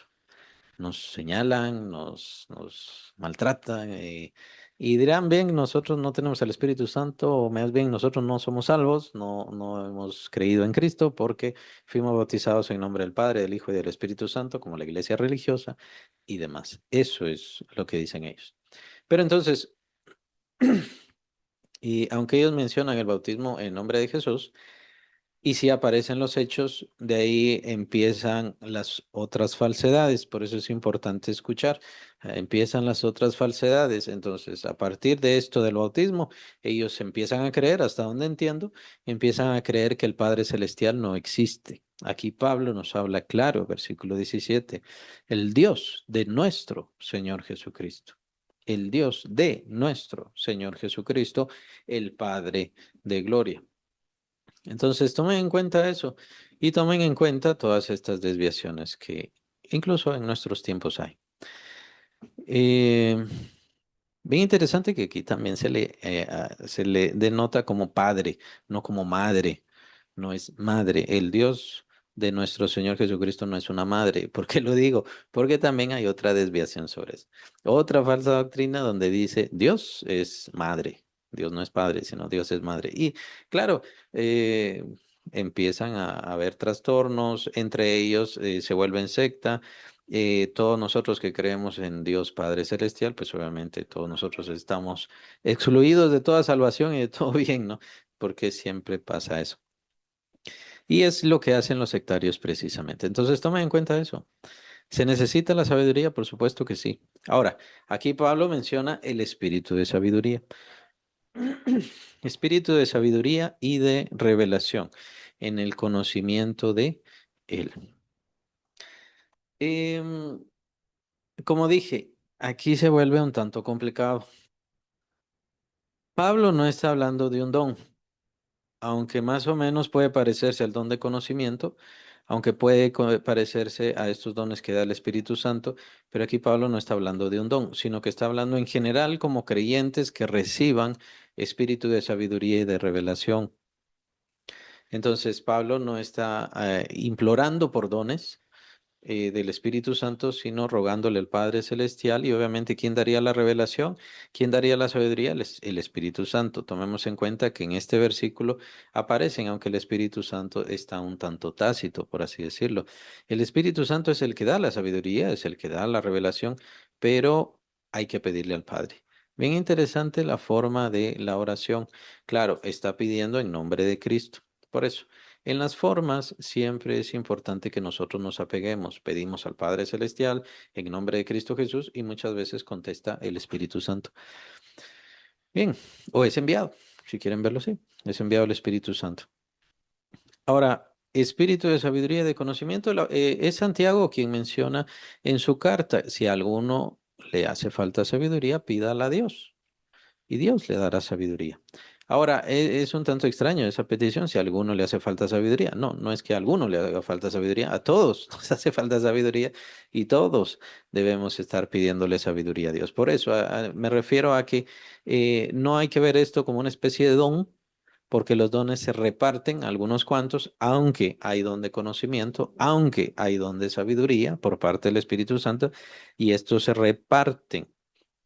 nos señalan, nos maltratan y dirán, bien, nosotros no tenemos el Espíritu Santo, o más bien nosotros no somos salvos, no hemos creído en Cristo porque fuimos bautizados en nombre del Padre, del Hijo y del Espíritu Santo, como la iglesia religiosa y demás. Eso es lo que dicen ellos. Pero entonces, y aunque ellos mencionan el bautismo en nombre de Jesús, y si aparecen los hechos, de ahí empiezan las otras falsedades. Por eso es importante escuchar. Empiezan las otras falsedades. Entonces, a partir de esto del bautismo, ellos empiezan a creer, hasta donde entiendo, empiezan a creer que el Padre Celestial no existe. Aquí Pablo nos habla claro, versículo 17, el Dios de nuestro Señor Jesucristo. El Dios de nuestro Señor Jesucristo, el Padre de gloria. Entonces, tomen en cuenta eso y tomen en cuenta todas estas desviaciones que incluso en nuestros tiempos hay. Eh, Bien interesante que aquí también se le denota como padre, no como madre. No es madre. El Dios de nuestro Señor Jesucristo no es una madre. ¿Por qué lo digo? Porque también hay otra desviación sobre eso. Otra falsa doctrina donde dice Dios es madre. Dios no es padre, sino Dios es madre. Y claro, eh, empiezan a haber trastornos, entre ellos se vuelven secta. Todos nosotros que creemos en Dios Padre Celestial, pues obviamente todos nosotros estamos excluidos de toda salvación y de todo bien, ¿no? Porque siempre pasa eso. Y es lo que hacen los sectarios precisamente. Entonces tomen en cuenta eso. ¿Se necesita la sabiduría? Por supuesto que sí. Ahora, aquí Pablo menciona el espíritu de sabiduría. Espíritu de sabiduría y de revelación en el conocimiento de Él. Em, Como dije, aquí se vuelve un tanto complicado. Pablo no está hablando de un don, aunque más o menos puede parecerse al don de conocimiento, aunque puede parecerse a estos dones que da el Espíritu Santo, pero aquí Pablo no está hablando de un don, sino que está hablando en general como creyentes que reciban espíritu de sabiduría y de revelación. Entonces, Pablo no está implorando por dones del Espíritu Santo, sino rogándole al Padre Celestial y obviamente ¿quién daría la revelación? ¿Quién daría la sabiduría? El Espíritu Santo. Tomemos en cuenta que en este versículo aparecen, aunque el Espíritu Santo está un tanto tácito, por así decirlo. El Espíritu Santo es el que da la sabiduría, es el que da la revelación, pero hay que pedirle al Padre. Bien interesante la forma de la oración. Claro, está pidiendo en nombre de Cristo. Por eso. En las formas siempre es importante que nosotros nos apeguemos. Pedimos al Padre Celestial en nombre de Cristo Jesús y muchas veces contesta el Espíritu Santo. Bien, o es enviado, si quieren verlo así, es enviado el Espíritu Santo. Ahora, espíritu de sabiduría y de conocimiento, es Santiago quien menciona en su carta, si a alguno le hace falta sabiduría, pídala a Dios y Dios le dará sabiduría. Ahora, es un tanto extraño esa petición si a alguno le hace falta sabiduría. No, no es que a alguno le haga falta sabiduría, a todos nos hace falta sabiduría y todos debemos estar pidiéndole sabiduría a Dios. Por eso me refiero a que no hay que ver esto como una especie de don, porque los dones se reparten a algunos cuantos, aunque hay don de conocimiento, aunque hay don de sabiduría por parte del Espíritu Santo, y estos se reparten.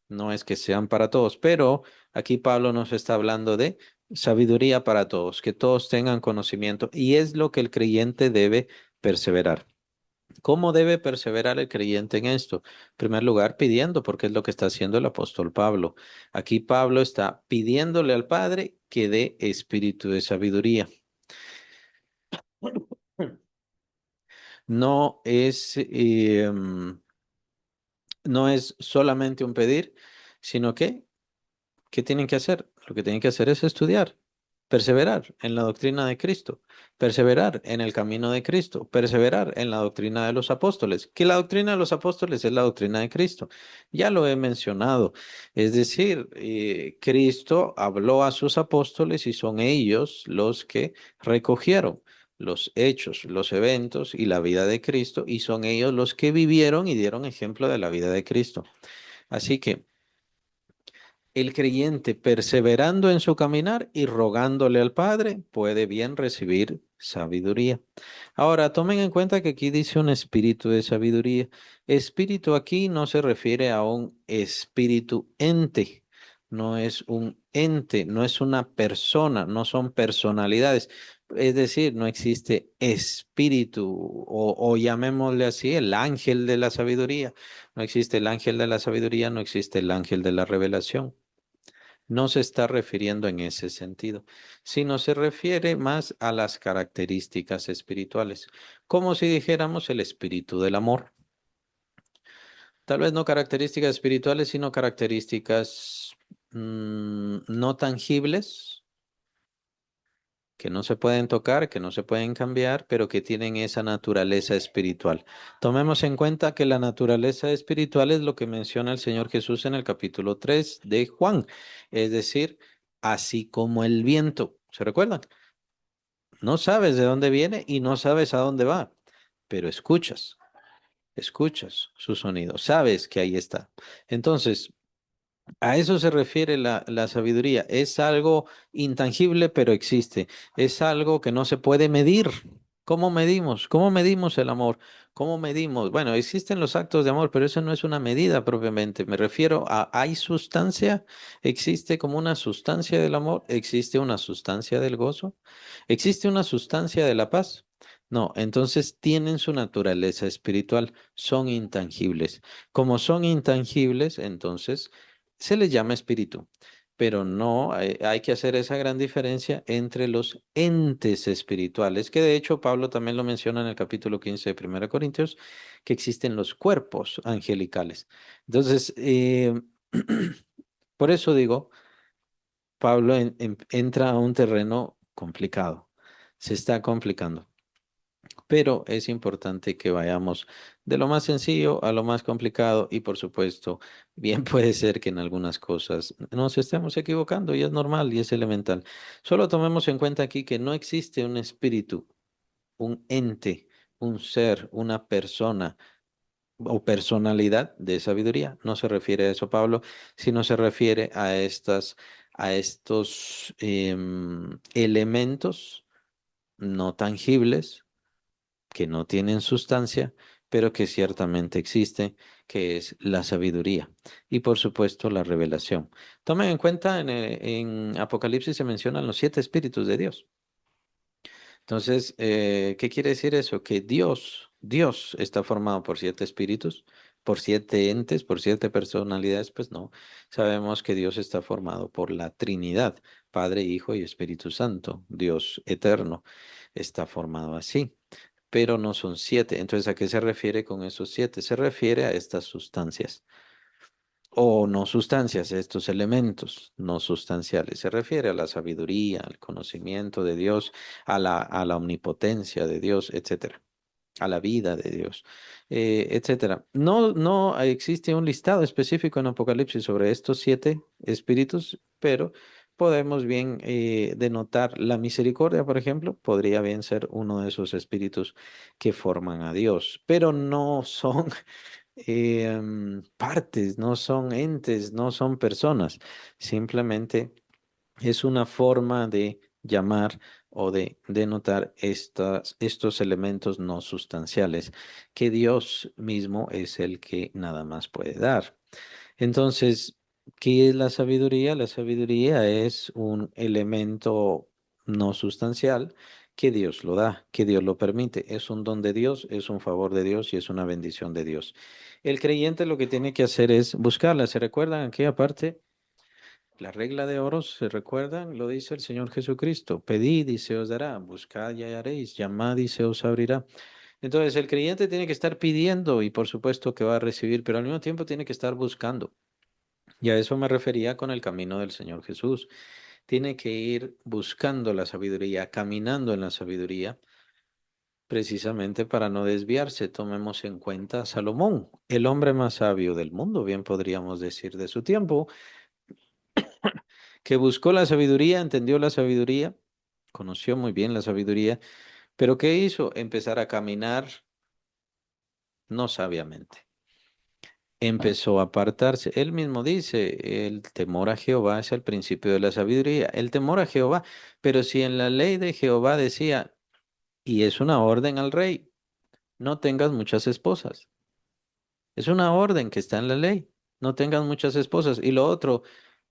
No es que sean para todos, pero aquí Pablo nos está hablando de sabiduría para todos, que todos tengan conocimiento, y es lo que el creyente debe perseverar. ¿Cómo debe perseverar el creyente en esto? En primer lugar, pidiendo, porque es lo que está haciendo el apóstol Pablo. Aquí Pablo está pidiéndole al Padre que dé espíritu de sabiduría. No es, no es solamente un pedir, sino que ¿qué tienen que hacer? Lo que tienen que hacer es estudiar, perseverar en la doctrina de Cristo, perseverar en el camino de Cristo, perseverar en la doctrina de los apóstoles, que la doctrina de los apóstoles es la doctrina de Cristo. Ya lo he mencionado, es decir, Cristo habló a sus apóstoles y son ellos los que recogieron los hechos, los eventos y la vida de Cristo, y son ellos los que vivieron y dieron ejemplo de la vida de Cristo. Así que el creyente, perseverando en su caminar y rogándole al Padre, puede bien recibir sabiduría. Ahora, tomen en cuenta que aquí dice un espíritu de sabiduría. Espíritu aquí no se refiere a un espíritu ente, no es un ente, no es una persona, no son personalidades. Es decir, no existe espíritu o llamémosle así, el ángel de la sabiduría. No existe el ángel de la sabiduría, no existe el ángel de la revelación. No se está refiriendo en ese sentido, sino se refiere más a las características espirituales, como si dijéramos el espíritu del amor. Tal vez no características espirituales, sino características no tangibles, que no se pueden tocar, que no se pueden cambiar, pero que tienen esa naturaleza espiritual. Tomemos en cuenta que la naturaleza espiritual es lo que menciona el Señor Jesús en el capítulo 3 de Juan, es decir, así como el viento. ¿Se recuerdan? No sabes de dónde viene y no sabes a dónde va, pero escuchas su sonido, sabes que ahí está. Entonces, a eso se refiere la sabiduría. Es algo intangible, pero existe. Es algo que no se puede medir. ¿Cómo medimos? ¿Cómo medimos el amor? ¿Cómo medimos? Bueno, existen los actos de amor, pero eso no es una medida propiamente. Me refiero a, ¿hay sustancia? ¿Existe como una sustancia del amor? ¿Existe una sustancia del gozo? ¿Existe una sustancia de la paz? No, entonces tienen su naturaleza espiritual, son intangibles. Como son intangibles, entonces se les llama espíritu, pero no hay que hacer esa gran diferencia entre los entes espirituales, que de hecho Pablo también lo menciona en el capítulo 15 de 1 Corintios, que existen los cuerpos angelicales. Entonces, por eso digo, Pablo entra a un terreno complicado, se está complicando. Pero es importante que vayamos de lo más sencillo a lo más complicado y por supuesto, bien puede ser que en algunas cosas nos estemos equivocando y es normal y es elemental. Solo tomemos en cuenta aquí que no existe un espíritu, un ente, un ser, una persona o personalidad de sabiduría. No se refiere a eso, Pablo, sino se refiere a estos elementos no tangibles que no tienen sustancia, pero que ciertamente existe, que es la sabiduría y por supuesto la revelación. Tomen en cuenta, en Apocalipsis se mencionan los 7 espíritus de Dios. Entonces, ¿qué quiere decir eso? Que Dios está formado por 7 espíritus, por 7 entes, por 7 personalidades. Pues no, sabemos que Dios está formado por la Trinidad, Padre, Hijo y Espíritu Santo. Dios eterno está formado así, pero no son 7. Entonces, ¿a qué se refiere con esos 7? Se refiere a estas sustancias, o no sustancias, estos elementos no sustanciales. Se refiere a la sabiduría, al conocimiento de Dios, a la omnipotencia de Dios, etcétera, a la vida de Dios, etcétera. No existe un listado específico en Apocalipsis sobre estos 7 espíritus, pero podemos bien denotar la misericordia, por ejemplo, podría bien ser uno de esos espíritus que forman a Dios, pero no son partes, no son entes, no son personas, simplemente es una forma de llamar o de denotar estos elementos no sustanciales que Dios mismo es el que nada más puede dar. Entonces, ¿qué es la sabiduría? La sabiduría es un elemento no sustancial que Dios lo da, que Dios lo permite. Es un don de Dios, es un favor de Dios y es una bendición de Dios. El creyente lo que tiene que hacer es buscarla. ¿Se recuerdan aquella parte? La regla de oro, ¿se recuerdan? Lo dice el Señor Jesucristo. Pedid y se os dará, buscad y hallaréis, llamad y se os abrirá. Entonces, el creyente tiene que estar pidiendo y por supuesto que va a recibir, pero al mismo tiempo tiene que estar buscando. Y a eso me refería con el camino del Señor Jesús. Tiene que ir buscando la sabiduría, caminando en la sabiduría, precisamente para no desviarse. Tomemos en cuenta a Salomón, el hombre más sabio del mundo, bien podríamos decir de su tiempo, que buscó la sabiduría, entendió la sabiduría, conoció muy bien la sabiduría, pero ¿qué hizo? Empezar a caminar no sabiamente. Empezó a apartarse. Él mismo dice, el temor a Jehová es el principio de la sabiduría. El temor a Jehová, pero si en la ley de Jehová decía, y es una orden al rey, no tengas muchas esposas. Es una orden que está en la ley, no tengas muchas esposas. Y lo otro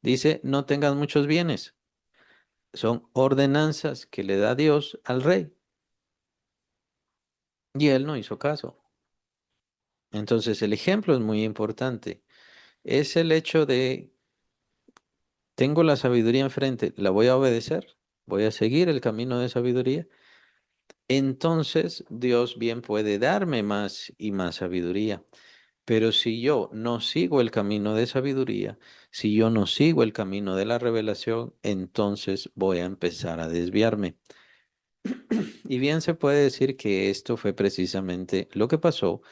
dice, no tengas muchos bienes. Son ordenanzas que le da Dios al rey. Y él no hizo caso. Entonces el ejemplo es muy importante. Es el hecho de, tengo la sabiduría enfrente, la voy a obedecer, voy a seguir el camino de sabiduría. Entonces Dios bien puede darme más y más sabiduría. Pero si yo no sigo el camino de sabiduría, si yo no sigo el camino de la revelación, entonces voy a empezar a desviarme. Y bien se puede decir que esto fue precisamente lo que pasó,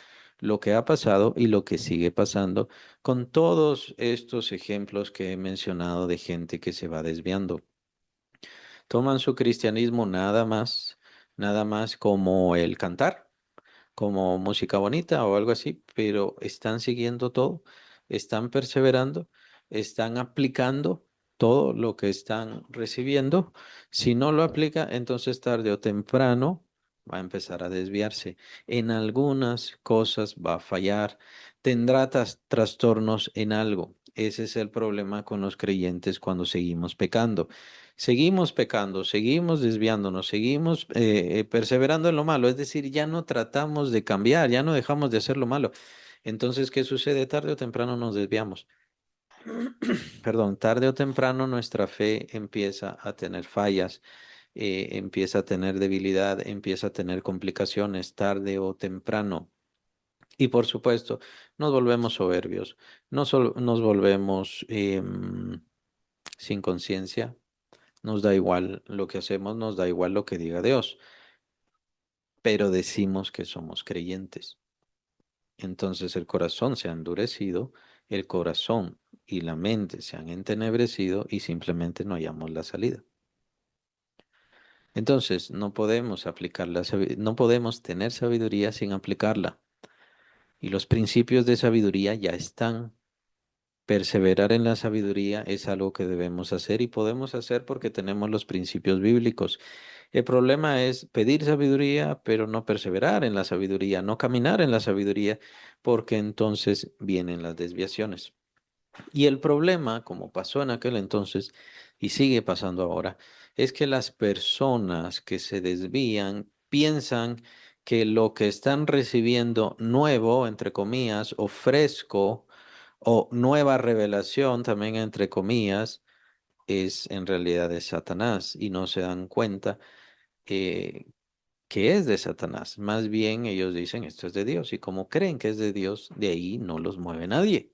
lo que ha pasado y lo que sigue pasando con todos estos ejemplos que he mencionado de gente que se va desviando. Toman su cristianismo nada más como el cantar, como música bonita o algo así, pero están siguiendo todo, están perseverando, están aplicando todo lo que están recibiendo. Si no lo aplica, entonces tarde o temprano va a empezar a desviarse. En algunas cosas va a fallar, tendrá trastornos en algo. Ese es el problema con los creyentes cuando seguimos pecando. Seguimos pecando, seguimos desviándonos, seguimos perseverando en lo malo, es decir, ya no tratamos de cambiar, ya no dejamos de hacer lo malo. Entonces, ¿qué sucede? Tarde o temprano nos desviamos. Perdón, tarde o temprano nuestra fe empieza a tener fallas, empieza a tener debilidad, empieza a tener complicaciones, tarde o temprano. Y por supuesto, nos volvemos soberbios, nos volvemos sin conciencia. Nos da igual lo que hacemos, nos da igual lo que diga Dios, pero decimos que somos creyentes. Entonces el corazón se ha endurecido, el corazón y la mente se han entenebrecido y simplemente no hallamos la salida. Entonces no podemos aplicar no podemos tener sabiduría sin aplicarla. Y los principios de sabiduría ya están. Perseverar en la sabiduría es algo que debemos hacer y podemos hacer porque tenemos los principios bíblicos. El problema es pedir sabiduría, pero no perseverar en la sabiduría, no caminar en la sabiduría, porque entonces vienen las desviaciones. Y el problema, como pasó en aquel entonces y sigue pasando ahora, es que las personas que se desvían piensan que lo que están recibiendo nuevo, entre comillas, o fresco, o nueva revelación, también entre comillas, es en realidad de Satanás y no se dan cuenta eh, que es de Satanás. Más bien ellos dicen esto es de Dios y como creen que es de Dios, de ahí no los mueve nadie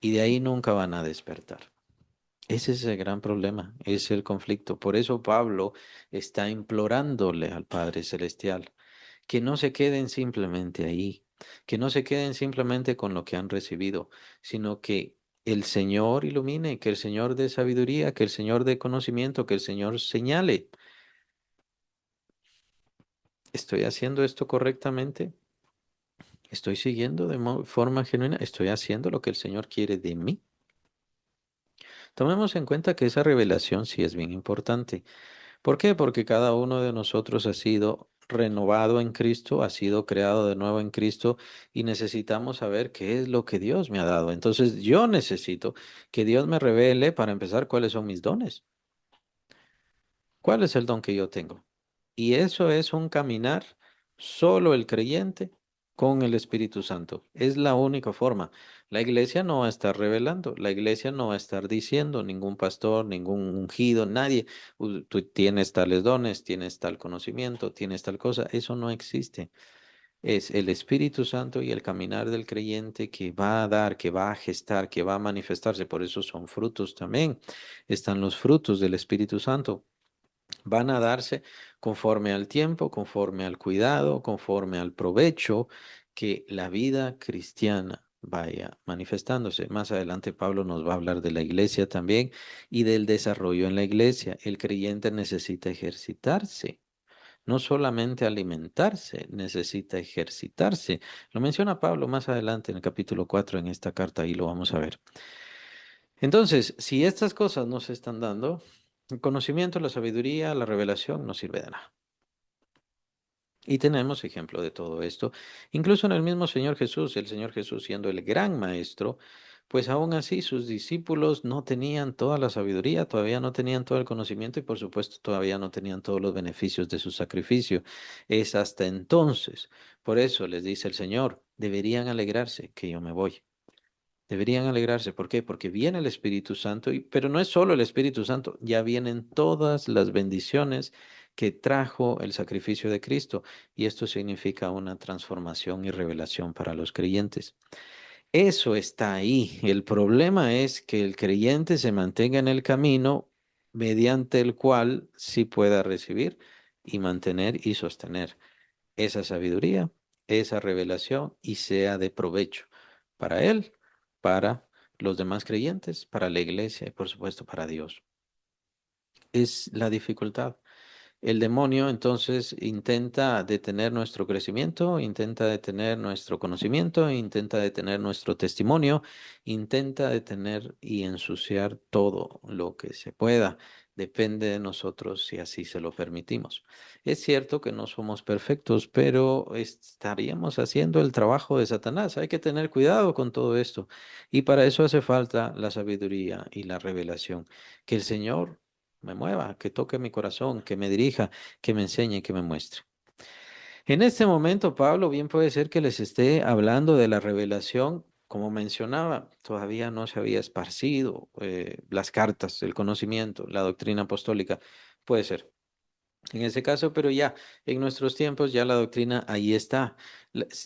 y de ahí nunca van a despertar. Ese es el gran problema, es el conflicto. Por eso Pablo está implorándole al Padre Celestial que no se queden simplemente ahí, que no se queden simplemente con lo que han recibido, sino que el Señor ilumine, que el Señor dé sabiduría, que el Señor dé conocimiento, que el Señor señale. ¿Estoy haciendo esto correctamente? ¿Estoy siguiendo de forma genuina? ¿Estoy haciendo lo que el Señor quiere de mí? Tomemos en cuenta que esa revelación sí es bien importante. ¿Por qué? Porque cada uno de nosotros ha sido renovado en Cristo, ha sido creado de nuevo en Cristo y necesitamos saber qué es lo que Dios me ha dado. Entonces yo necesito que Dios me revele, para empezar, cuáles son mis dones. ¿Cuál es el don que yo tengo? Y eso es un caminar solo el creyente con el Espíritu Santo. Es la única forma. La iglesia no va a estar revelando, la iglesia no va a estar diciendo, ningún pastor, ningún ungido, nadie, Tú tienes tales dones, tienes tal conocimiento, tienes tal cosa". Eso no existe. Es el Espíritu Santo y el caminar del creyente que va a dar, que va a gestar, que va a manifestarse. Por eso son frutos también. Están los frutos del Espíritu Santo. Van a darse conforme al tiempo, conforme al cuidado, conforme al provecho que la vida cristiana vaya manifestándose. Más adelante Pablo nos va a hablar de la iglesia también y del desarrollo en la iglesia. El creyente necesita ejercitarse. No solamente alimentarse, necesita ejercitarse. Lo menciona Pablo más adelante en el capítulo 4 en esta carta y lo vamos a ver. Entonces, si estas cosas no se están dando, el conocimiento, la sabiduría, la revelación no sirve de nada. Y tenemos ejemplo de todo esto, incluso en el mismo Señor Jesús, el Señor Jesús siendo el gran maestro, pues aún así sus discípulos no tenían toda la sabiduría, todavía no tenían todo el conocimiento y por supuesto todavía no tenían todos los beneficios de su sacrificio. Es hasta entonces, por eso les dice el Señor, deberían alegrarse que yo me voy. Deberían alegrarse. ¿Por qué? Porque viene el Espíritu Santo, pero no es solo el Espíritu Santo, ya vienen todas las bendiciones que trajo el sacrificio de Cristo. Y esto significa una transformación y revelación para los creyentes. Eso está ahí. El problema es que el creyente se mantenga en el camino mediante el cual sí pueda recibir y mantener y sostener esa sabiduría, esa revelación y sea de provecho para él, para los demás creyentes, para la iglesia y por supuesto para Dios. Es la dificultad. El demonio entonces intenta detener nuestro crecimiento, intenta detener nuestro conocimiento, intenta detener nuestro testimonio, intenta detener y ensuciar todo lo que se pueda. Depende de nosotros si así se lo permitimos. Es cierto que no somos perfectos, pero estaríamos haciendo el trabajo de Satanás. Hay que tener cuidado con todo esto. Y para eso hace falta la sabiduría y la revelación. Que el Señor me mueva, que toque mi corazón, que me dirija, que me enseñe, que me muestre. En este momento, Pablo, bien puede ser que les esté hablando de la revelación, como mencionaba, todavía no se había esparcido las cartas, el conocimiento, la doctrina apostólica. Puede ser. En ese caso, pero ya en nuestros tiempos ya la doctrina ahí está.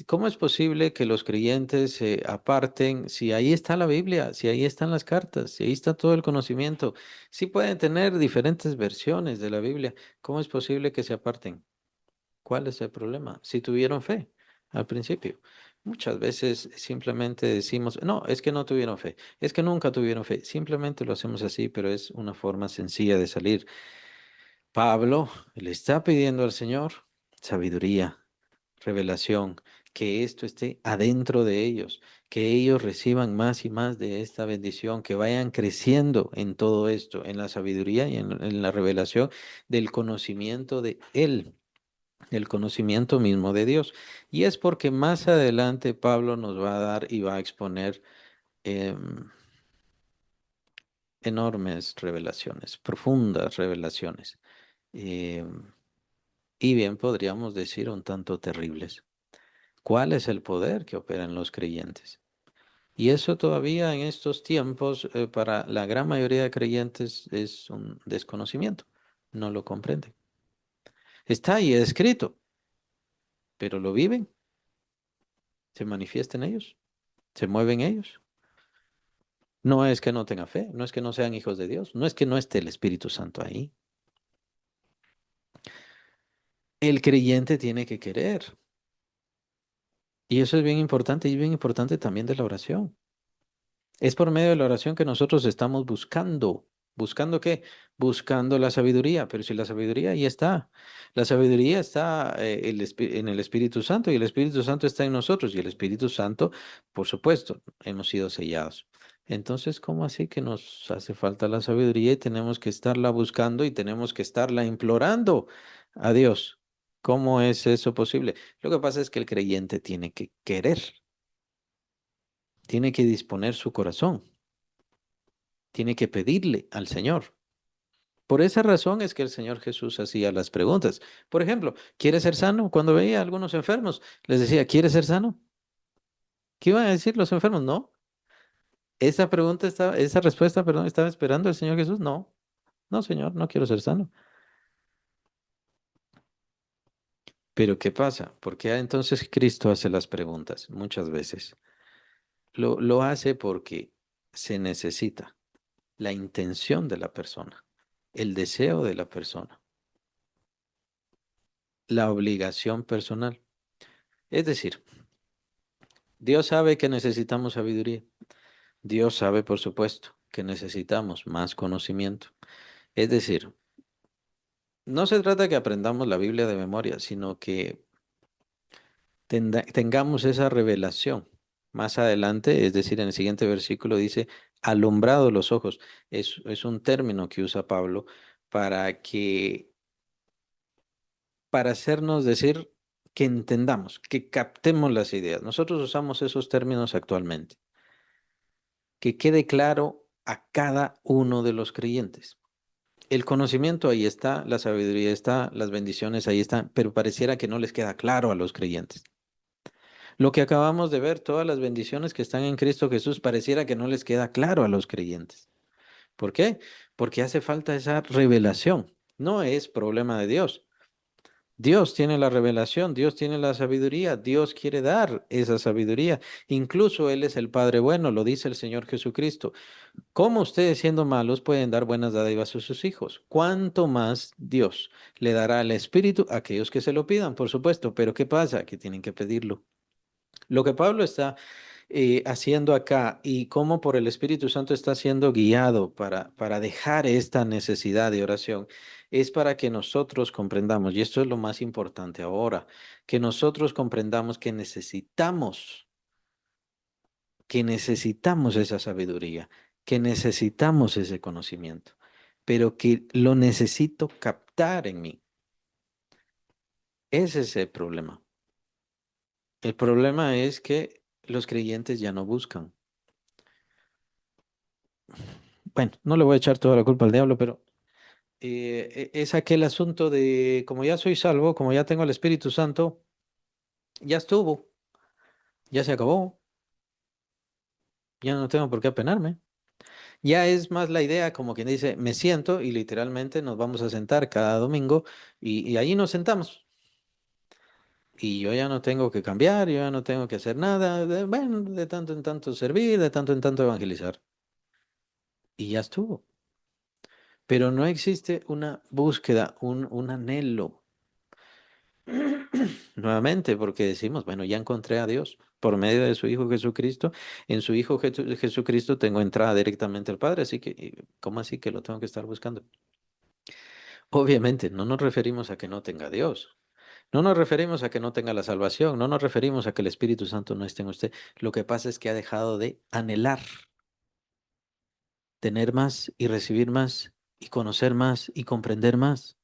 ¿Cómo es posible que los creyentes se aparten si ahí está la Biblia, si ahí están las cartas, si ahí está todo el conocimiento? Sí pueden tener diferentes versiones de la Biblia. ¿Cómo es posible que se aparten? ¿Cuál es el problema? Si tuvieron fe al principio. Muchas veces simplemente decimos, no, es que no tuvieron fe, es que nunca tuvieron fe. Simplemente lo hacemos así, pero es una forma sencilla de salir. Pablo le está pidiendo al Señor sabiduría, revelación, que esto esté adentro de ellos, que ellos reciban más y más de esta bendición, que vayan creciendo en todo esto, en la sabiduría y en la revelación del conocimiento de Él, el conocimiento mismo de Dios. Y es porque más adelante Pablo nos va a dar y va a exponer em, enormes revelaciones, profundas revelaciones. em, y bien podríamos decir un tanto terribles. ¿Cuál es el poder que opera en los creyentes? Y eso todavía en estos tiempos para la gran mayoría de creyentes es un desconocimiento. No lo comprenden. Está ahí escrito, pero lo viven, se manifiesta en ellos, se mueven ellos. No es que no tengan fe, no es que no sean hijos de Dios, no es que no esté el Espíritu Santo ahí. El creyente tiene que querer. Y eso es bien importante y bien importante también de la oración. Es por medio de la oración que nosotros estamos buscando. ¿Buscando qué? Buscando la sabiduría. Pero si la sabiduría ahí está. La sabiduría está en el Espíritu Santo y el Espíritu Santo está en nosotros y el Espíritu Santo, por supuesto, hemos sido sellados. Entonces, ¿cómo así que nos hace falta la sabiduría y tenemos que estarla buscando y tenemos que estarla implorando a Dios? ¿Cómo es eso posible? Lo que pasa es que el creyente tiene que querer, tiene que disponer su corazón, tiene que pedirle al Señor. Por esa razón es que el Señor Jesús hacía las preguntas. Por ejemplo, ¿quieres ser sano? Cuando veía a algunos enfermos, les decía, ¿quieres ser sano? ¿Qué iban a decir los enfermos? No. Esa respuesta, perdón, estaba esperando el Señor Jesús. No, no, Señor, no quiero ser sano. Pero ¿qué pasa? ¿Por qué entonces Cristo hace las preguntas? Muchas veces. Lo hace porque se necesita la intención de la persona, el deseo de la persona, la obligación personal. Es decir, Dios sabe que necesitamos sabiduría. Dios sabe, por supuesto, que necesitamos más conocimiento. Es decir, no se trata de que aprendamos la Biblia de memoria, sino que tengamos esa revelación. Más adelante, es decir, en el siguiente versículo dice, alumbrado los ojos. Es un término que usa Pablo para que, para hacernos decir que entendamos, que captemos las ideas. Nosotros usamos esos términos actualmente. Que quede claro a cada uno de los creyentes. El conocimiento ahí está, la sabiduría está, las bendiciones ahí están, pero pareciera que no les queda claro a los creyentes. Lo que acabamos de ver, todas las bendiciones que están en Cristo Jesús, pareciera que no les queda claro a los creyentes. ¿Por qué? Porque hace falta esa revelación. No es problema de Dios. Dios tiene la revelación, Dios tiene la sabiduría, Dios quiere dar esa sabiduría. Incluso Él es el Padre bueno, lo dice el Señor Jesucristo. ¿Cómo ustedes siendo malos pueden dar buenas dádivas a sus hijos? ¿Cuánto más Dios le dará el Espíritu a aquellos que se lo pidan, por supuesto? Pero ¿qué pasa? Que tienen que pedirlo. Lo que Pablo está haciendo acá y cómo por el Espíritu Santo está siendo guiado para dejar esta necesidad de oración es para que nosotros comprendamos, y esto es lo más importante ahora, que nosotros comprendamos que necesitamos esa sabiduría, que necesitamos ese conocimiento, pero que lo necesito captar en mí. Ese es el problema. El problema es que los creyentes ya no buscan. Bueno, no le voy a echar toda la culpa al diablo, pero es aquel asunto de como ya soy salvo, como ya tengo el Espíritu Santo, ya estuvo, ya se acabó, ya no tengo por qué apenarme. Ya es más la idea, como quien dice, me siento y literalmente nos vamos a sentar cada domingo y ahí nos sentamos. Y yo ya no tengo que cambiar, yo ya no tengo que hacer nada, bueno, de tanto en tanto servir, de tanto en tanto evangelizar. Y ya estuvo. Pero no existe una búsqueda, un anhelo, nuevamente, porque decimos, bueno, ya encontré a Dios por medio de su Hijo Jesucristo. En su Hijo Jesucristo tengo entrada directamente al Padre, así que, ¿cómo así que lo tengo que estar buscando? Obviamente, no nos referimos a que no tenga Dios. No nos referimos a que no tenga la salvación, no nos referimos a que el Espíritu Santo no esté en usted. Lo que pasa es que ha dejado de anhelar tener más y recibir más y conocer más y comprender más.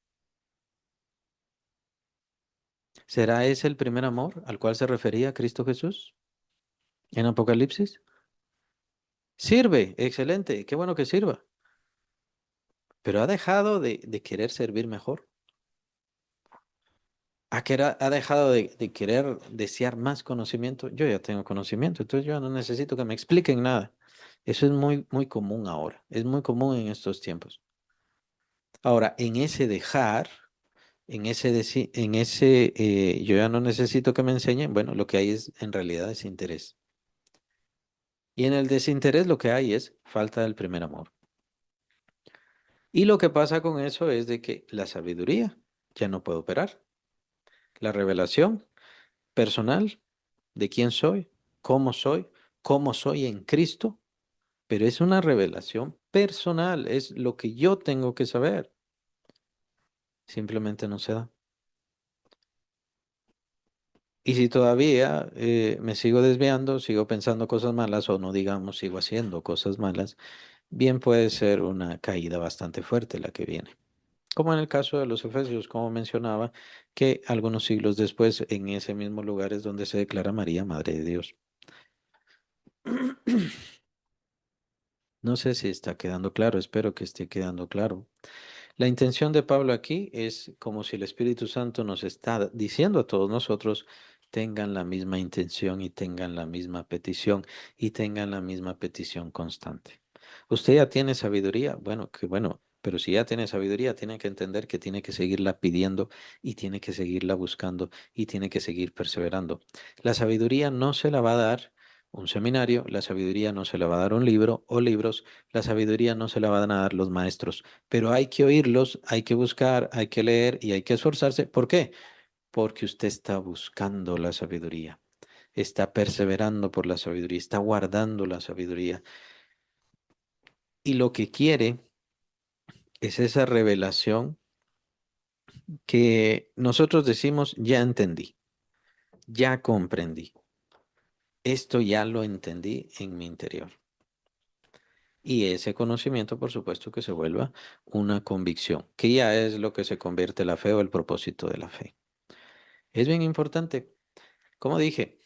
¿Será ese el primer amor al cual se refería Cristo Jesús en Apocalipsis? Sirve, excelente, qué bueno que sirva, pero ha dejado de querer servir mejor. Ha dejado de querer desear más conocimiento. Yo ya tengo conocimiento, entonces yo no necesito que me expliquen nada. Eso es muy, muy común ahora, es muy común en estos tiempos. Ahora, en ese dejar, yo ya no necesito que me enseñen, bueno, lo que hay es en realidad es interés. Y en el desinterés lo que hay es falta del primer amor. Y lo que pasa con eso es de que la sabiduría ya no puede operar. La revelación personal de quién soy, cómo soy en Cristo, pero es una revelación personal, es lo que yo tengo que saber. Simplemente no se da. Y si todavía me sigo desviando, sigo pensando cosas malas o no digamos, sigo haciendo cosas malas, bien puede ser una caída bastante fuerte la que viene. Como en el caso de los Efesios, como mencionaba, que algunos siglos después en ese mismo lugar es donde se declara María Madre de Dios. No sé si está quedando claro, espero que esté quedando claro. La intención de Pablo aquí es como si el Espíritu Santo nos está diciendo a todos nosotros, tengan la misma intención y tengan la misma petición y tengan la misma petición constante. ¿Usted ya tiene sabiduría? Bueno, que bueno, pero si ya tiene sabiduría, tiene que entender que tiene que seguirla pidiendo y tiene que seguirla buscando y tiene que seguir perseverando. La sabiduría no se la va a dar un seminario, la sabiduría no se la va a dar un libro o libros, la sabiduría no se la van a dar los maestros, pero hay que oírlos, hay que buscar, hay que leer y hay que esforzarse. ¿Por qué? Porque usted está buscando la sabiduría, está perseverando por la sabiduría, está guardando la sabiduría. Y lo que quiere es esa revelación que nosotros decimos, ya entendí, ya comprendí, esto ya lo entendí en mi interior. Y ese conocimiento, por supuesto, que se vuelva una convicción, que ya es lo que se convierte la fe o el propósito de la fe. Es bien importante. Como dije,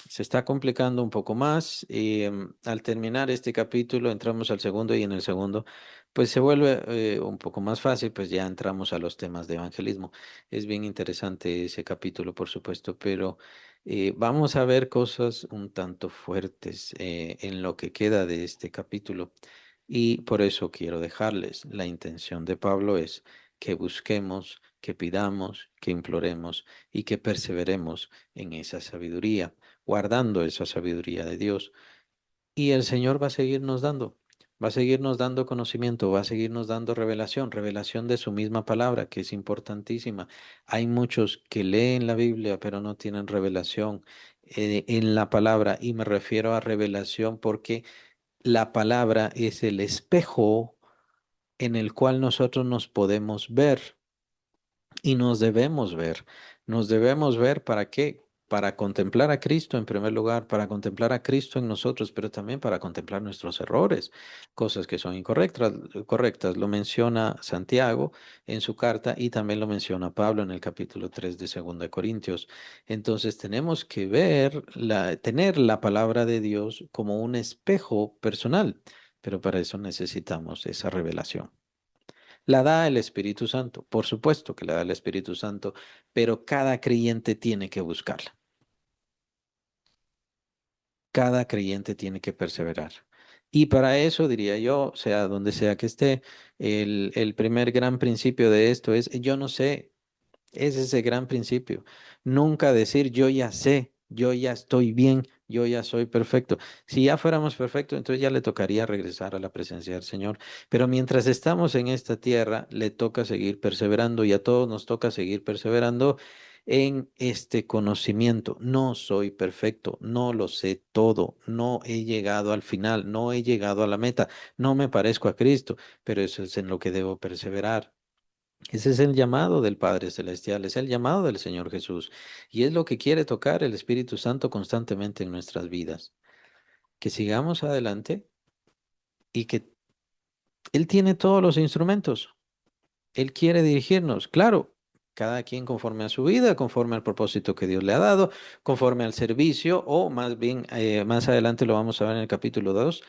se está complicando un poco más y al terminar este capítulo entramos al segundo y en el segundo pues se vuelve un poco más fácil, pues ya entramos a los temas de evangelismo. Es bien interesante ese capítulo, por supuesto, pero vamos a ver cosas un tanto fuertes en lo que queda de este capítulo y por eso quiero dejarles. La intención de Pablo es que busquemos, que pidamos, que imploremos y que perseveremos en esa sabiduría, guardando esa sabiduría de Dios. Y el Señor va a seguirnos dando, va a seguirnos dando conocimiento, va a seguirnos dando revelación, revelación de su misma palabra, que es importantísima. Hay muchos que leen la Biblia, pero no tienen revelación en la palabra, y me refiero a revelación porque la palabra es el espejo en el cual nosotros nos podemos ver. Y nos debemos ver. Nos debemos ver ¿para qué? Para contemplar a Cristo en primer lugar, para contemplar a Cristo en nosotros, pero también para contemplar nuestros errores, cosas que son incorrectas, correctas. Lo menciona Santiago en su carta y también lo menciona Pablo en el capítulo 3 de Segunda de Corintios. Entonces tenemos que ver, tener la palabra de Dios como un espejo personal, pero para eso necesitamos esa revelación. La da el Espíritu Santo, por supuesto que la da el Espíritu Santo, pero cada creyente tiene que buscarla. Cada creyente tiene que perseverar. Y para eso, diría yo, sea donde sea que esté, el primer gran principio de esto es, yo no sé. Es ese gran principio. Nunca decir yo ya sé, yo ya estoy bien, yo ya soy perfecto. Si ya fuéramos perfectos, entonces ya le tocaría regresar a la presencia del Señor. Pero mientras estamos en esta tierra, le toca seguir perseverando y a todos nos toca seguir perseverando en este conocimiento. No soy perfecto, no lo sé todo, no he llegado al final, no he llegado a la meta, no me parezco a Cristo, pero eso es en lo que debo perseverar. Ese es el llamado del Padre Celestial, es el llamado del Señor Jesús y es lo que quiere tocar el Espíritu Santo constantemente en nuestras vidas. Que sigamos adelante y que Él tiene todos los instrumentos. Él quiere dirigirnos, claro, cada quien conforme a su vida, conforme al propósito que Dios le ha dado, conforme al servicio o más bien, más adelante lo vamos a ver en el capítulo 2,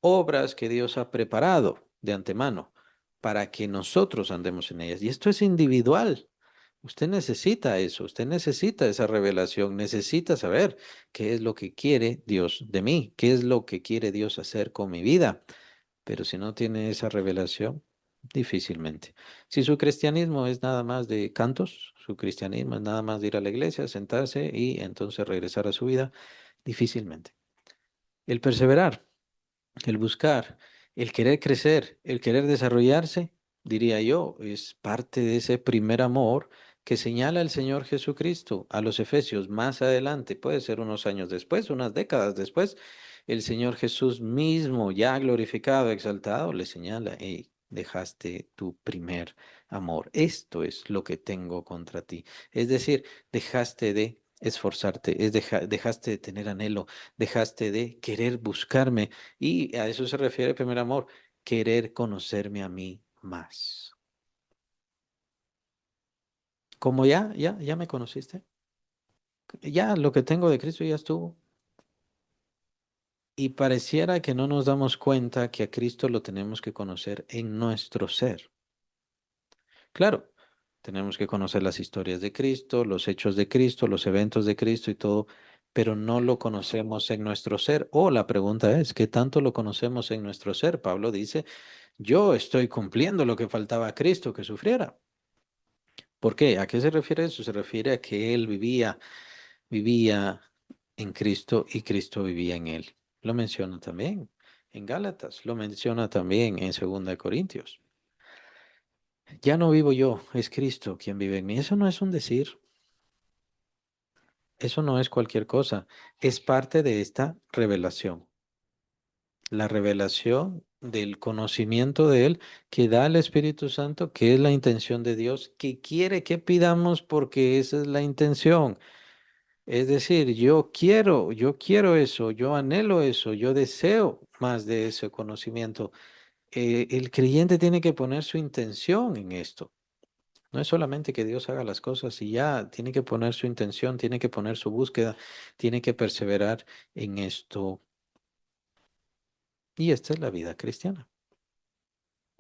obras que Dios ha preparado de antemano para que nosotros andemos en ellas. Y esto es individual. Usted necesita eso, usted necesita esa revelación, necesita saber qué es lo que quiere Dios de mí, qué es lo que quiere Dios hacer con mi vida. Pero si no tiene esa revelación, difícilmente. Si su cristianismo es nada más de cantos, su cristianismo es nada más de ir a la iglesia, sentarse y entonces regresar a su vida, difícilmente. El perseverar, el buscar, el querer crecer, el querer desarrollarse, diría yo, es parte de ese primer amor que señala el Señor Jesucristo a los Efesios más adelante, puede ser unos años después, unas décadas después, el Señor Jesús mismo, ya glorificado, exaltado, le señala, hey, dejaste tu primer amor. Esto es lo que tengo contra ti. Es decir, dejaste de esforzarte, dejaste de tener anhelo, dejaste de querer buscarme. Y a eso se refiere el primer amor, querer conocerme a mí más. Como ya me conociste, ya lo que tengo de Cristo ya estuvo. Y pareciera que no nos damos cuenta que a Cristo lo tenemos que conocer en nuestro ser. Claro, tenemos que conocer las historias de Cristo, los hechos de Cristo, los eventos de Cristo y todo, pero no lo conocemos en nuestro ser. O la pregunta es, ¿qué tanto lo conocemos en nuestro ser? Pablo dice, yo estoy cumpliendo lo que faltaba a Cristo que sufriera. ¿Por qué? ¿A qué se refiere eso? Se refiere a que él vivía en Cristo y Cristo vivía en él. Lo menciona también en Gálatas, lo menciona también en Segunda de Corintios. Ya no vivo yo, es Cristo quien vive en mí. Eso no es un decir, eso no es cualquier cosa, es parte de esta revelación, la revelación del conocimiento de Él que da el Espíritu Santo, que es la intención de Dios, que quiere que pidamos porque esa es la intención. Es decir, yo quiero eso, yo anhelo eso, yo deseo más de ese conocimiento. El creyente tiene que poner su intención en esto. No es solamente que Dios haga las cosas y ya, tiene que poner su intención, tiene que poner su búsqueda, tiene que perseverar en esto. Y esta es la vida cristiana.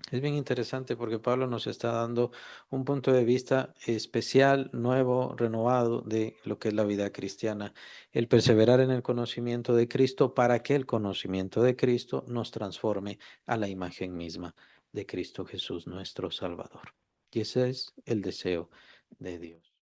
Es bien interesante porque Pablo nos está dando un punto de vista especial, nuevo, renovado de lo que es la vida cristiana. El perseverar en el conocimiento de Cristo para que el conocimiento de Cristo nos transforme a la imagen misma de Cristo Jesús, nuestro Salvador. Y ese es el deseo de Dios.